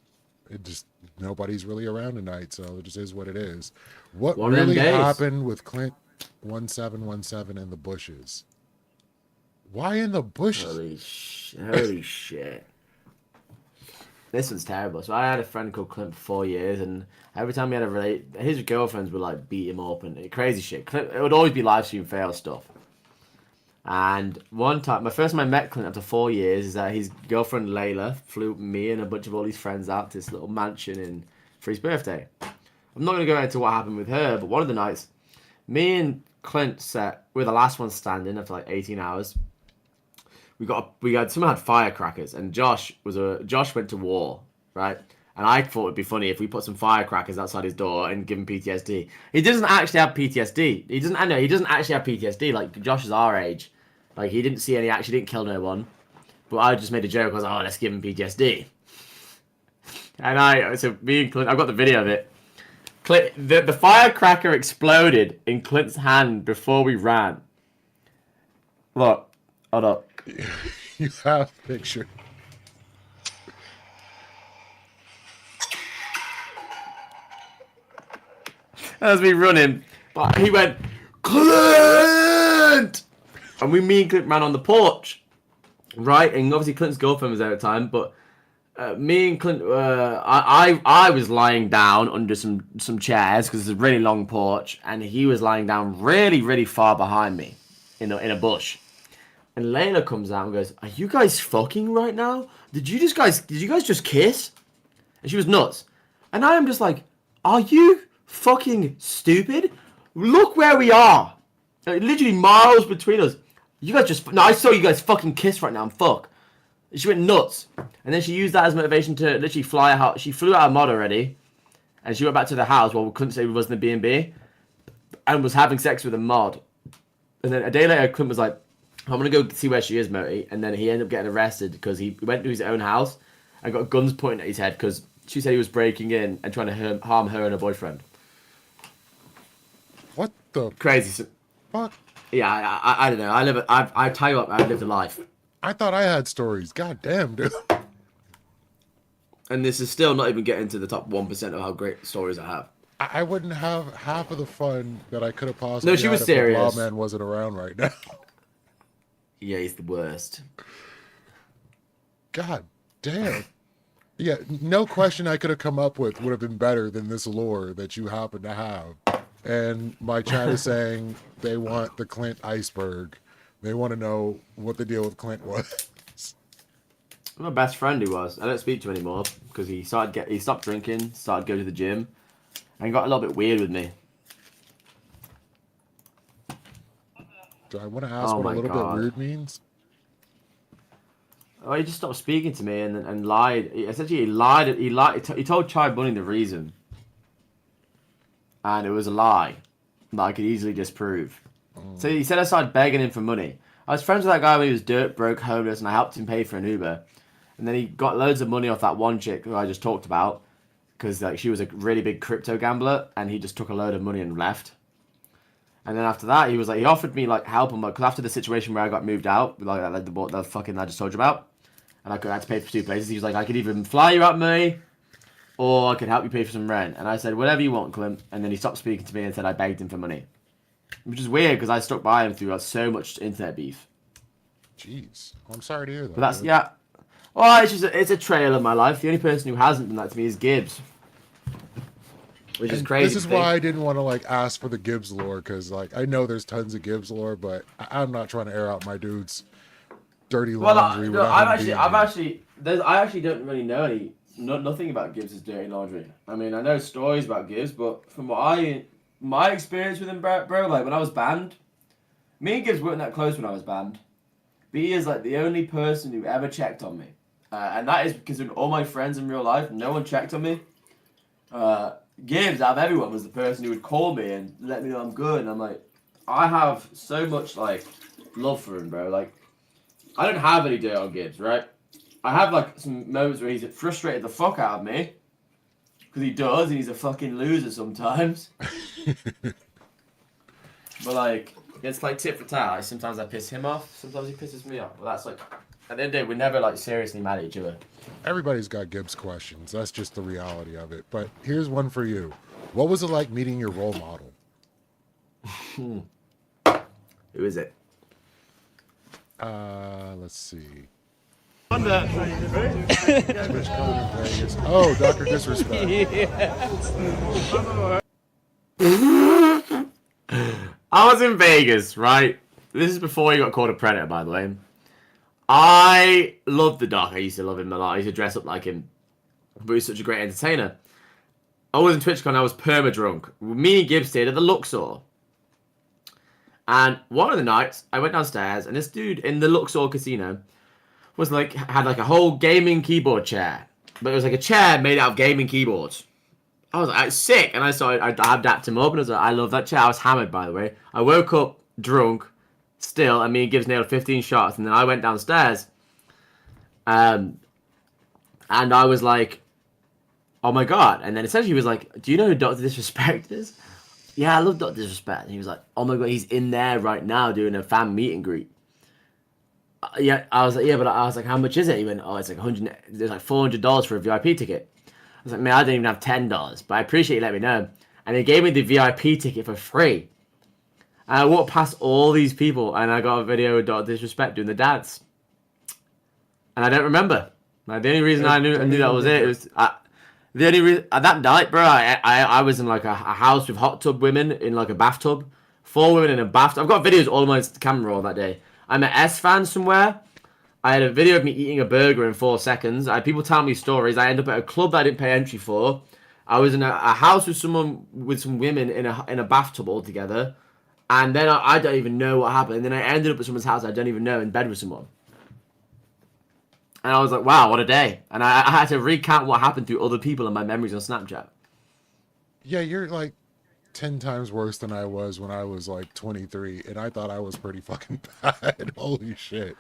nobody's really around tonight, so it just is what it is. What One of them really days. happened with Clint 1717 in the bushes? Why in the bushes? Holy shit. This one's terrible. So I had a friend called Clint for 4 years, and every time he had his girlfriends would like beat him up and crazy shit. Clint, it would always be live stream fail stuff. And one time, my first time I met Clint after 4 years is that his girlfriend Layla flew me and a bunch of all his friends out to this little mansion for his birthday. I'm not going to go into what happened with her, but one of the nights, me and Clint were the last one standing after like 18 hours. Someone had firecrackers, and Josh went to war, right? And I thought it'd be funny if we put some firecrackers outside his door and give him PTSD. He doesn't actually have PTSD. He doesn't actually have PTSD. Like, Josh is our age. Like, he didn't see any action, didn't kill no one. But I just made a joke. I was like, oh, let's give him PTSD. And so me and Clint, I've got the video of it. The firecracker exploded in Clint's hand before we ran. Look, hold up. You have a picture. As we running, but he went, Clint! And me and Clint ran on the porch, right? And obviously Clint's girlfriend was there at the time, but me and Clint, I was lying down under some chairs because it's a really long porch, and he was lying down really, really far behind me in a bush. And Layla comes out and goes, "Are you guys fucking right now? Did you guys just kiss?" And she was nuts. And I am just like, "Are you fucking stupid? Look where we are. Like, literally miles between us. You guys I saw you guys fucking kiss right now and fuck." And she went nuts. And then she used that as motivation to literally fly out. She flew out of mod already. And she went back to the house while we couldn't say we wasn't a B&B. And was having sex with a mod. And then a day later, Clint was like, I'm gonna go see where she is, Moty. And then he ended up getting arrested because he went to his own house and got guns pointed at his head because she said he was breaking in and trying to harm her and her boyfriend. What the Crazy. fuck? Yeah, I don't know. I tell you what, I lived a life. I thought I had stories. God damn, dude. And this is still not even getting to the top 1% of how great stories I have. I wouldn't have half of the fun that I could have possibly No, she was had if the serious. Lawman wasn't around right now. Yeah, he's the worst. God damn. Yeah, no question I could have come up with would have been better than this lore that you happen to have. And my chat is saying they want the Clint iceberg. They want to know what the deal with Clint was. My best friend he was. I don't speak to him anymore because he stopped drinking, started going to the gym, and got a little bit weird with me. Do I want to ask Oh what my a little God. bit weird means? Oh, he just stopped speaking to me and lied. Essentially, he lied. He told Chai Bunny the reason, and it was a lie that I could easily disprove. So he said I started begging him for money. I was friends with that guy when he was dirt broke, homeless, and I helped him pay for an Uber. And then he got loads of money off that one chick who I just talked about, because like she was a really big crypto gambler, and he just took a load of money and left. And then after that, he was like, he offered me like help him, because after the situation where I got moved out, like the fucking I just told you about, and I had to pay for 2 places. He was like, I could either fly you out money, or I could help you pay for some rent. And I said, whatever you want, Clint. And then he stopped speaking to me and said I begged him for money, which is weird because I stuck by him through so much internet beef. Jeez. I'm sorry to hear that. But that's dude. yeah. Well, it's a trail of my life. The only person who hasn't done that to me is Gibbs, which is And crazy. this is why I didn't want to like ask for the Gibbs lore, because like I know there's tons of Gibbs lore, but I'm not trying to air out my dude's dirty laundry. No, without him being here. I actually don't really know nothing about Gibbs' dirty laundry. I mean, I know stories about Gibbs, but from my experience with him, bro, like when I was banned, me and Gibbs weren't that close when I was banned. But he is like the only person who ever checked on me. And that is because in all my friends in real life, no one checked on me. Gibbs, out of everyone, was the person who would call me and let me know I'm good. And I'm like, I have so much like love for him, bro. Like, I don't have any dirt on Gibbs, right? I have like some moments where he's frustrated the fuck out of me. Because he does, and he's a fucking loser sometimes. But like, it's like tit for tat. Like, sometimes I piss him off, sometimes he pisses me off. Well, that's like, at the end of the day, we're never like seriously mad at each other. Everybody's got Gibbs questions. That's just the reality of it. But here's one for you. What was it like meeting your role model? Who is it? Let's see. Twitch coming in Vegas. Oh, Dr. Disrespect. I was in Vegas, right? This is before he got called a predator, by the way. I loved the Doc. I used to love him a lot. I used to dress up like him. But he's such a great entertainer. I was in TwitchCon. I was perma drunk. Me and Gibbs stayed at the Luxor. And one of the nights, I went downstairs, and this dude in the Luxor casino was like, had like a whole gaming keyboard chair. But it was like a chair made out of gaming keyboards. I was like, sick. And I dapped him up, and I was like, I love that chair. I was hammered, by the way. I woke up drunk, still, and me and Gibbs nailed 15 shots, and then I went downstairs. And I was like, oh my god. And then essentially he was like, do you know who Dr. Disrespect is? Yeah, I love Dr. Disrespect. And he was like, oh my god, he's in there right now doing a fan meet and greet. Yeah, I was like, yeah, but I was like, how much is it? He went, oh, it's like there's like $400 for a VIP ticket. I was like, man, I don't even have $10, but I appreciate you letting me know. And he gave me the VIP ticket for free. And I walked past all these people, and I got a video of Dr. Disrespect doing the dance. And I don't remember. Like, the only reason I knew that was it was the only reason that night, bro. I was in like a house with hot tub women in like a bathtub, 4 women in a bathtub. I've got videos all on my camera roll that day. I'm at S fan somewhere. I had a video of me eating a burger in 4 seconds. I had people telling me stories. I ended up at a club that I didn't pay entry for. I was in a house with some women in a bathtub all together. And then I don't even know what happened. And then I ended up at someone's house I don't even know in bed with someone. And I was like, wow, what a day. And I had to recount what happened through other people in my memories on Snapchat. Yeah, you're like 10 times worse than I was when I was like 23, and I thought I was pretty fucking bad. Holy shit.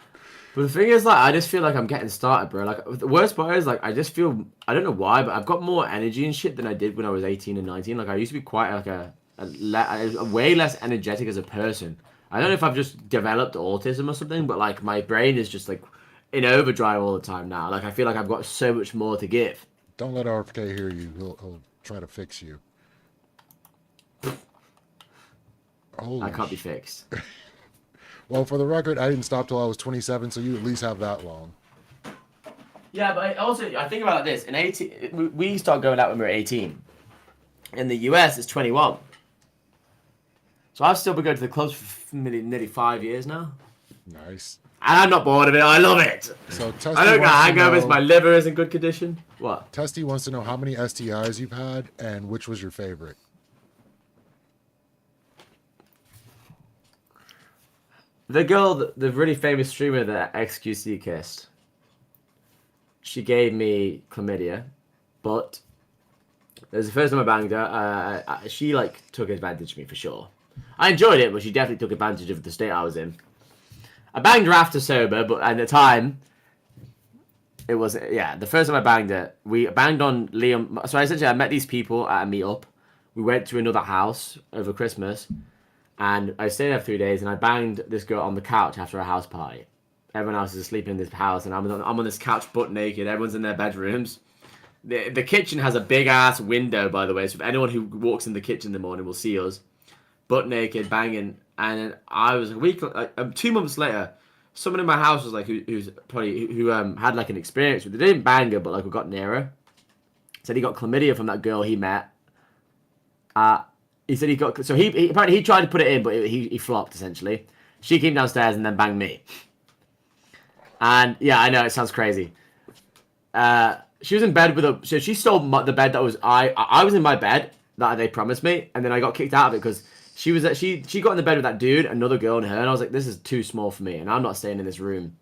But the thing is, like, I just feel like I'm getting started, bro. Like, the worst part is, like, I just feel, I don't know why, but I've got more energy and shit than I did when I was 18 and 19. Like, I used to be quite, like, a way less energetic as a person. I don't know if I've just developed autism or something, but, like, my brain is just, like, in overdrive all the time now. Like, I feel like I've got so much more to give. Don't let RFK hear you. He'll try to fix you. Holy I can't be fixed. Well, for the record, I didn't stop till I was 27, so you at least have that long. Yeah, but also, I think about this. In 18, we started going out when we were 18. In the US, it's 21. So I've still been going to the clubs for nearly 5 years now. Nice. And I'm not bored of it. I love it. So Testy I don't got hangovers. know, My liver is in good condition. What? Testy wants to know how many STIs you've had and which was your favorite. The girl, the really famous streamer that XQC kissed, she gave me chlamydia, but it was the first time I banged her. She, like, took advantage of me for sure. I enjoyed it, but she definitely took advantage of the state I was in. I banged her after sober, but at the time, it was, yeah, the first time I banged her, we banged on Liam. So essentially, I met these people at a meetup. We went to another house over Christmas. And I stayed there for 3 days, and I banged this girl on the couch after a house party. Everyone else is sleeping in this house, and I'm on this couch butt naked. Everyone's in their bedrooms. The kitchen has a big-ass window, by the way, so if anyone who walks in the kitchen in the morning will see us. Butt naked, banging. And I was 2 months later, someone in my house was like, who had like an experience with it. They didn't bang her, but like we got near her. Said he got chlamydia from that girl he met. He said he got, so he apparently he tried to put it in, but he flopped essentially. She came downstairs and then banged me. And yeah, I know it sounds crazy. She was in bed with a, so she stole the bed that was I was in my bed that they promised me, and then I got kicked out of it because she got in the bed with that dude, another girl and her, and I was like, this is too small for me, and I'm not staying in this room.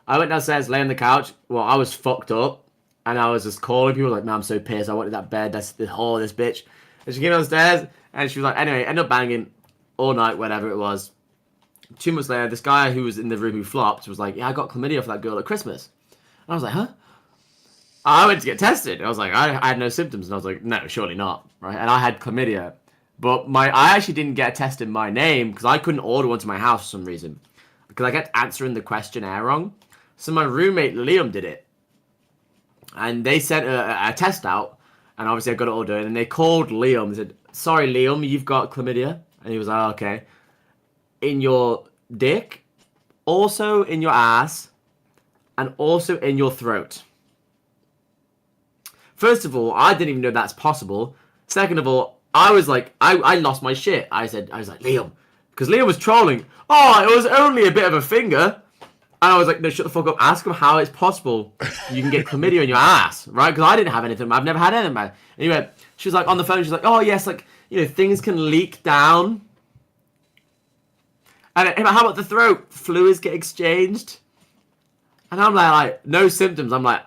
I went downstairs, lay on the couch. Well, I was fucked up, and I was just calling people like, man, I'm so pissed. I wanted that bed. That's the whole of this bitch. And she came downstairs, and she was like, anyway, ended up banging all night, whatever it was. 2 months later, this guy who was in the room who flopped was like, yeah, I got chlamydia for that girl at Christmas. And I was like, huh? I went to get tested. I was like, I had no symptoms. And I was like, no, surely not, right? And I had chlamydia. But I actually didn't get a test in my name because I couldn't order one to my house for some reason. Because I kept answering the questionnaire wrong. So my roommate, Liam, did it. And they sent a test out. And obviously I got it all done. And they called Liam and said, sorry, Liam, you've got chlamydia. And he was like, oh, okay. In your dick, also in your ass, and also in your throat. First of all, I didn't even know that's possible. Second of all, I was like, I lost my shit. I was like, Liam. Because Liam was trolling. Oh, it was only a bit of a finger. And I was like, no, shut the fuck up. Ask him how it's possible you can get chlamydia in your ass, right? Because I didn't have anything. I've never had anything, man. Anyway, she was like, on the phone, she's like, oh, yes, like, you know, things can leak down. And how about the throat? Fluids get exchanged. And I'm like, no symptoms. I'm like,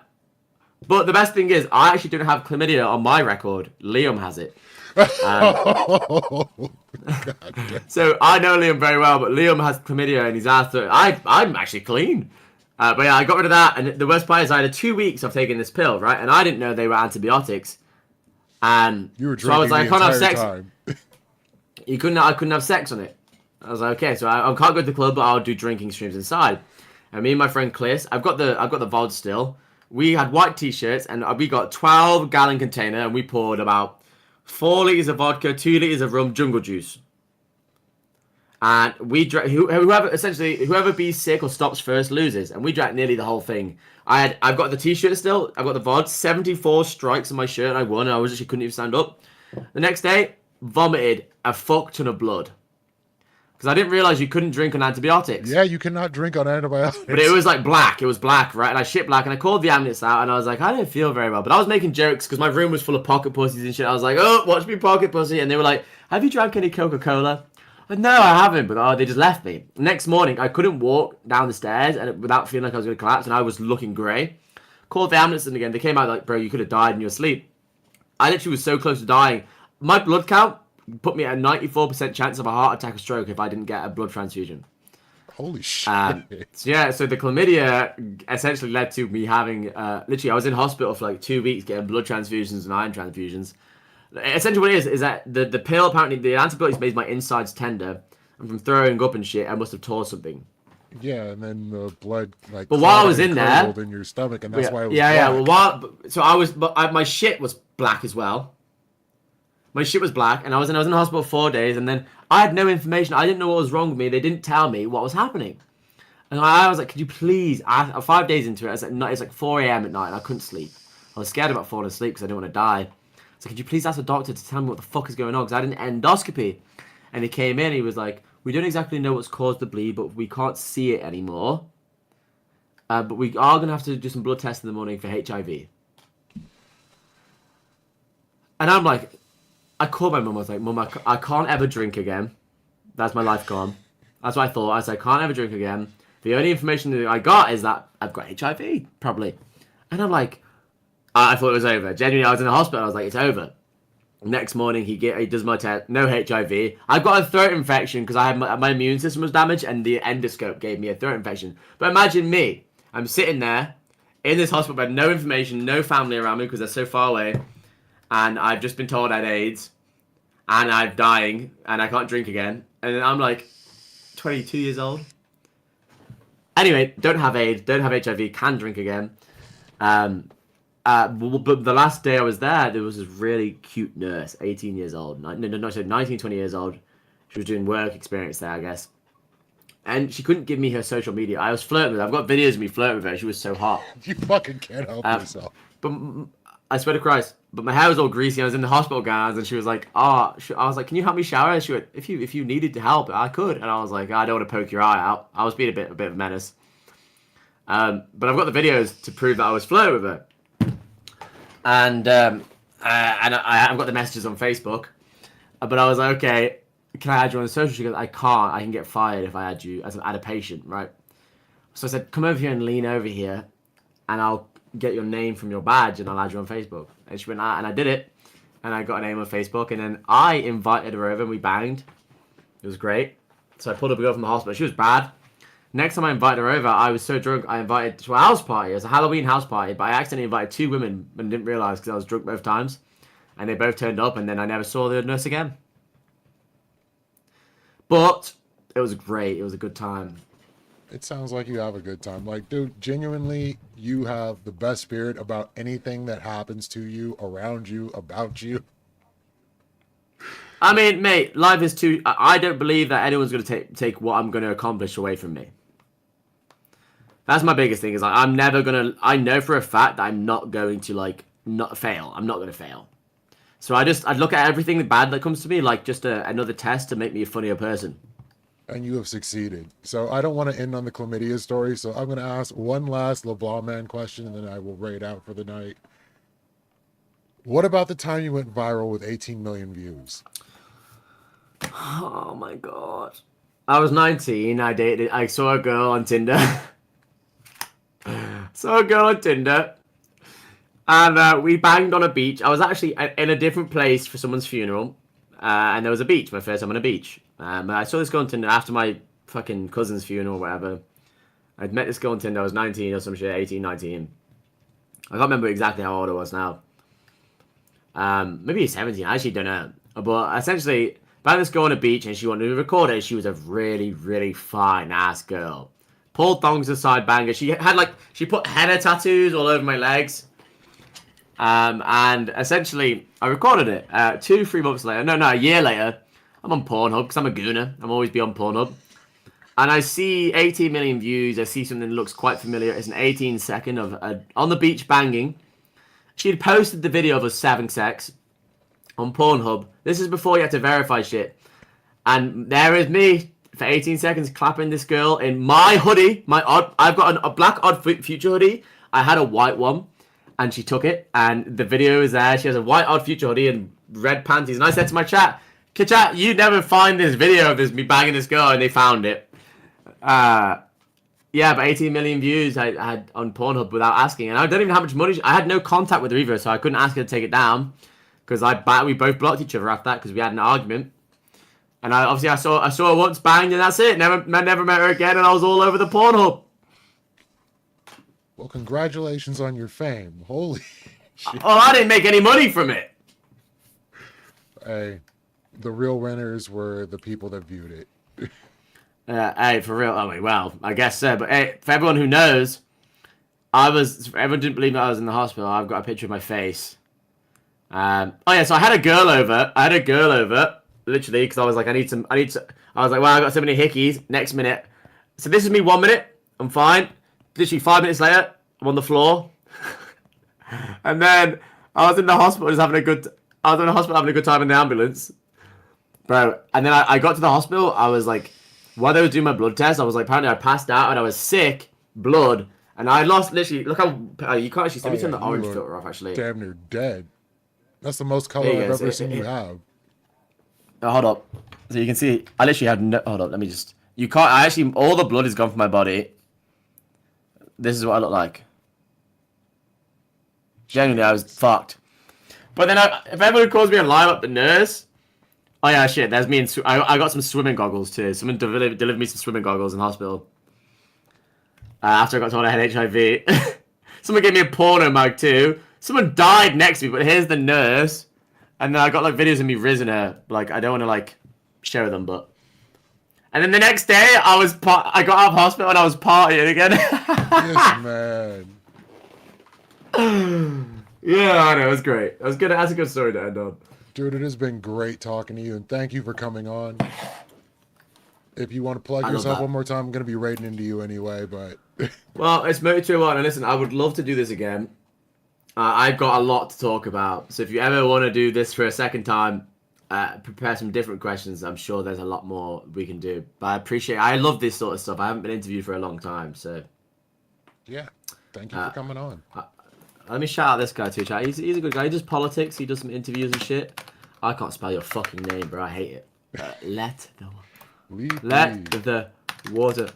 but the best thing is, I actually don't have chlamydia on my record. Liam has it. So I know Liam very well, but Liam has chlamydia in his ass. So I'm actually clean. But yeah, I got rid of that. And the worst part is I had 2 weeks of taking this pill, right? And I didn't know they were antibiotics. And you were so I was like, I can't have sex. Time. I couldn't have sex on it. I was like, okay, so I can't go to the club, but I'll do drinking streams inside. And me and my friend Cliss, I've got the VOD still. We had white t-shirts, and we got 12-gallon container, and we poured about 4 liters of vodka, 2 liters of rum, jungle juice. And we drank, whoever be sick or stops first loses. And we drank nearly the whole thing. I've got the t-shirt still, I've got the VOD, 74 strikes on my shirt, and I won, and I actually couldn't even stand up. The next day, vomited a fuck ton of blood. Because I didn't realize you couldn't drink on antibiotics. Yeah, you cannot drink on antibiotics. But it was like black. It was black, right? And I shit black. And I called the ambulance out. And I was like, I don't feel very well. But I was making jokes because my room was full of pocket pussies and shit. I was like, oh, watch me pocket pussy. And they were like, have you drank any Coca-Cola? Like, no, I haven't. But they just left me. Next morning, I couldn't walk down the stairs without feeling like I was going to collapse. And I was looking grey. Called the ambulance and again. They came out like, bro, you could have died in your sleep. I literally was so close to dying. My blood count put me at a 94% chance of a heart attack or stroke if I didn't get a blood transfusion. Holy shit. So the chlamydia essentially led to me having, literally, I was in hospital for like 2 weeks getting blood transfusions and iron transfusions. Essentially what it is that the pill, apparently, the antibiotics made my insides tender, and from throwing up and shit, I must have tore something. Yeah, and then the blood, like, but while I was in there, in your stomach, and that's why it was my shit was black as well. My shit was black, and I was in the hospital 4 days, and then I had no information. I didn't know what was wrong with me. They didn't tell me what was happening. And I was like, could you please, 5 days into it, it's like 4 a.m. at night, and I couldn't sleep. I was scared about falling asleep because I didn't want to die. So could you please ask the doctor to tell me what the fuck is going on? Because I had an endoscopy. And he came in, he was like, we don't exactly know what's caused the bleed, but we can't see it anymore. But we are going to have to do some blood tests in the morning for HIV. And I'm like, I called my mum, I was like, Mum, I can't ever drink again. That's my life gone. That's what I thought. I said, I can't ever drink again. The only information that I got is that I've got HIV, probably. And I'm like, I thought it was over. Genuinely, I was in the hospital. I was like, it's over. Next morning, he does my test. No HIV. I've got a throat infection because I had my immune system was damaged, and the endoscope gave me a throat infection. But imagine me. I'm sitting there in this hospital bed, no information, no family around me because they're so far away, and I've just been told I had AIDS, and I'm dying, and I can't drink again. And then I'm like 22 years old. Anyway, don't have AIDS, don't have HIV, can drink again. But the last day I was there was this really cute nurse, 18 years old. 19, 20 years old. She was doing work experience there, I guess. And she couldn't give me her social media. I was flirting with her. I've got videos of me flirting with her. She was so hot. You fucking can't help yourself. But I swear to Christ, but my hair was all greasy. I was in the hospital gowns, and she was like, I was like, can you help me shower? And she went, if you needed to help, I could. And I was like, I don't want to poke your eye out. I was being a bit of a menace. But I've got the videos to prove that I was flirting with her. And I've got the messages on Facebook. But I was like, okay, can I add you on the social? She goes, I can't. I can get fired if I add you as add a patient, right? So I said, come over here and lean over here, and I'll get your name from your badge, and I'll add you on Facebook. And she went, and I did it, and I got a name on Facebook, and then I invited her over, and we banged. It was great. So I pulled up a girl from the hospital. She was bad. Next time I invited her over, I was so drunk, I invited to a house party. It was a Halloween house party, but I accidentally invited 2 women and didn't realise because I was drunk both times. And they both turned up, and then I never saw the nurse again. But it was great. It was a good time. It sounds like you have a good time. Like, dude, genuinely, you have the best spirit about anything that happens to you, around you, about you. I mean, mate, life is too... I don't believe that anyone's going to take what I'm going to accomplish away from me. That's my biggest thing, is like, I'm never going to... I know for a fact that I'm not going to, like, not fail. I'm not going to fail. So I'd look at everything bad that comes to me like just another test to make me a funnier person. And you have succeeded. So I don't want to end on the chlamydia story, so I'm going to ask one last LeBlanc man question, and then I will raid out for the night. What about the time you went viral with 18 million views? Oh my god. I was 19, I saw a girl on Tinder. And we banged on a beach. I was actually in a different place for someone's funeral. And there was a beach, my first time on a beach. I saw this girl on Tinder after my fucking cousin's funeral or whatever. I'd met this girl on Tinder. I was 19 or some shit, 18, 19. I can't remember exactly how old I was now. Maybe 17, I actually don't know. But essentially, banged this girl on a beach and she wanted to record it. She was a really, really fine ass girl. Pulled thongs aside, banger. She put henna tattoos all over my legs. And essentially, I recorded it. 2-3 months later, a year later, I'm on Pornhub, because I'm a gooner. I'm always be on Pornhub. And I see 18 million views. I see something that looks quite familiar. It's an 18-second of on the beach banging. She had posted the video of us having sex on Pornhub. This is before you had to verify shit. And there is me for 18 seconds clapping this girl in my hoodie. I've got a black Odd Future hoodie. I had a white one. And she took it, and the video is there. She has a white Odd Future hoodie and red panties. And I said to my chat, you'd never find this video of me banging this girl, and they found it. Yeah, but 18 million views I had on Pornhub without asking. And I don't even know how much money... I had no contact with her either, so I couldn't ask her to take it down. because we both blocked each other after that because we had an argument. And I saw her once, banged, and that's it. Never met her again, and I was all over the Pornhub. Well, congratulations on your fame. Holy shit. Oh, I didn't make any money from it. Hey, the real winners were the people that viewed it. Hey, for real. I mean, well, I guess so. But hey, for everyone who knows, everyone didn't believe that I was in the hospital. I've got a picture of my face. Oh yeah, so I had a girl over. Literally, because I was like, I need some. I was like, well, I got so many hickeys. Next minute. So this is me 1 minute. I'm fine. Literally 5 minutes later, I'm on the floor. And then I was in the hospital having a good time in the ambulance. Bro, and then I got to the hospital. I was like, while they were doing my blood test, I was like, apparently I passed out and I was sick, blood, and I lost literally. Look how you can't actually see. Let me turn the orange filter off. Actually, damn near dead. That's the most color I've ever seen you have. Hold up, so you can see. I literally had no. Hold up, let me just. You can't. I actually all the blood is gone from my body. This is what I look like. Genuinely, I was fucked. But then, if anyone calls me a lie about the nurse. Oh yeah, shit. There's me and I got some swimming goggles too. Someone delivered me some swimming goggles in hospital. After I got told I had HIV. Someone gave me a porno mag too. Someone died next to me, but here's the nurse. And then I got like videos of me rizzing her. Like I don't want to like share them, but. And then the next day I got out of hospital and I was partying again. Yes, man. Yeah, I know. It was great. It was good. That's a good story to end on. Dude, it has been great talking to you, and thank you for coming on. If you want to plug yourself one more time, I'm going to be raiding into you anyway, but... Well, it's Moty 2-1, and listen, I would love to do this again. I've got a lot to talk about, so if you ever want to do this for a second time, prepare some different questions. I'm sure there's a lot more we can do, but I love this sort of stuff. I haven't been interviewed for a long time, so... Yeah, thank you for coming on. Let me shout out this guy too, chat. He's a good guy. He does politics. He does some interviews and shit. I can't spell your fucking name, bro. I hate it. Let the water.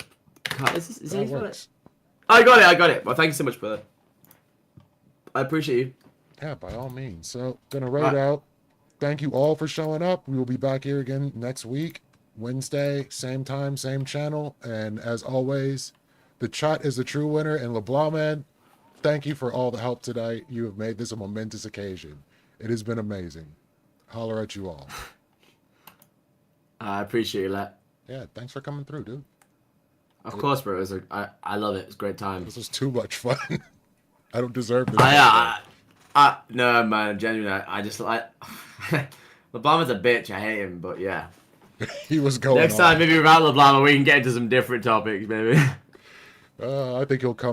Is that works. I got it. Well, thank you so much, brother. I appreciate you. Yeah, by all means. So, gonna raid out. Thank you all for showing up. We will be back here again next week, Wednesday, same time, same channel. And as always, the chat is the true winner. And LeBlanc, man, thank you for all the help tonight. You have made this a momentous occasion. It has been amazing. Holler at you all. I appreciate you, Let. Yeah, thanks for coming through, dude. Of course, bro. I love it. It's a great time. This was too much fun. I don't deserve this. No, man. Genuinely, I just like... LeBlanc is a bitch. I hate him, but yeah. He was going Next time, maybe without LeBlanc, we can get into some different topics, maybe. I think he'll come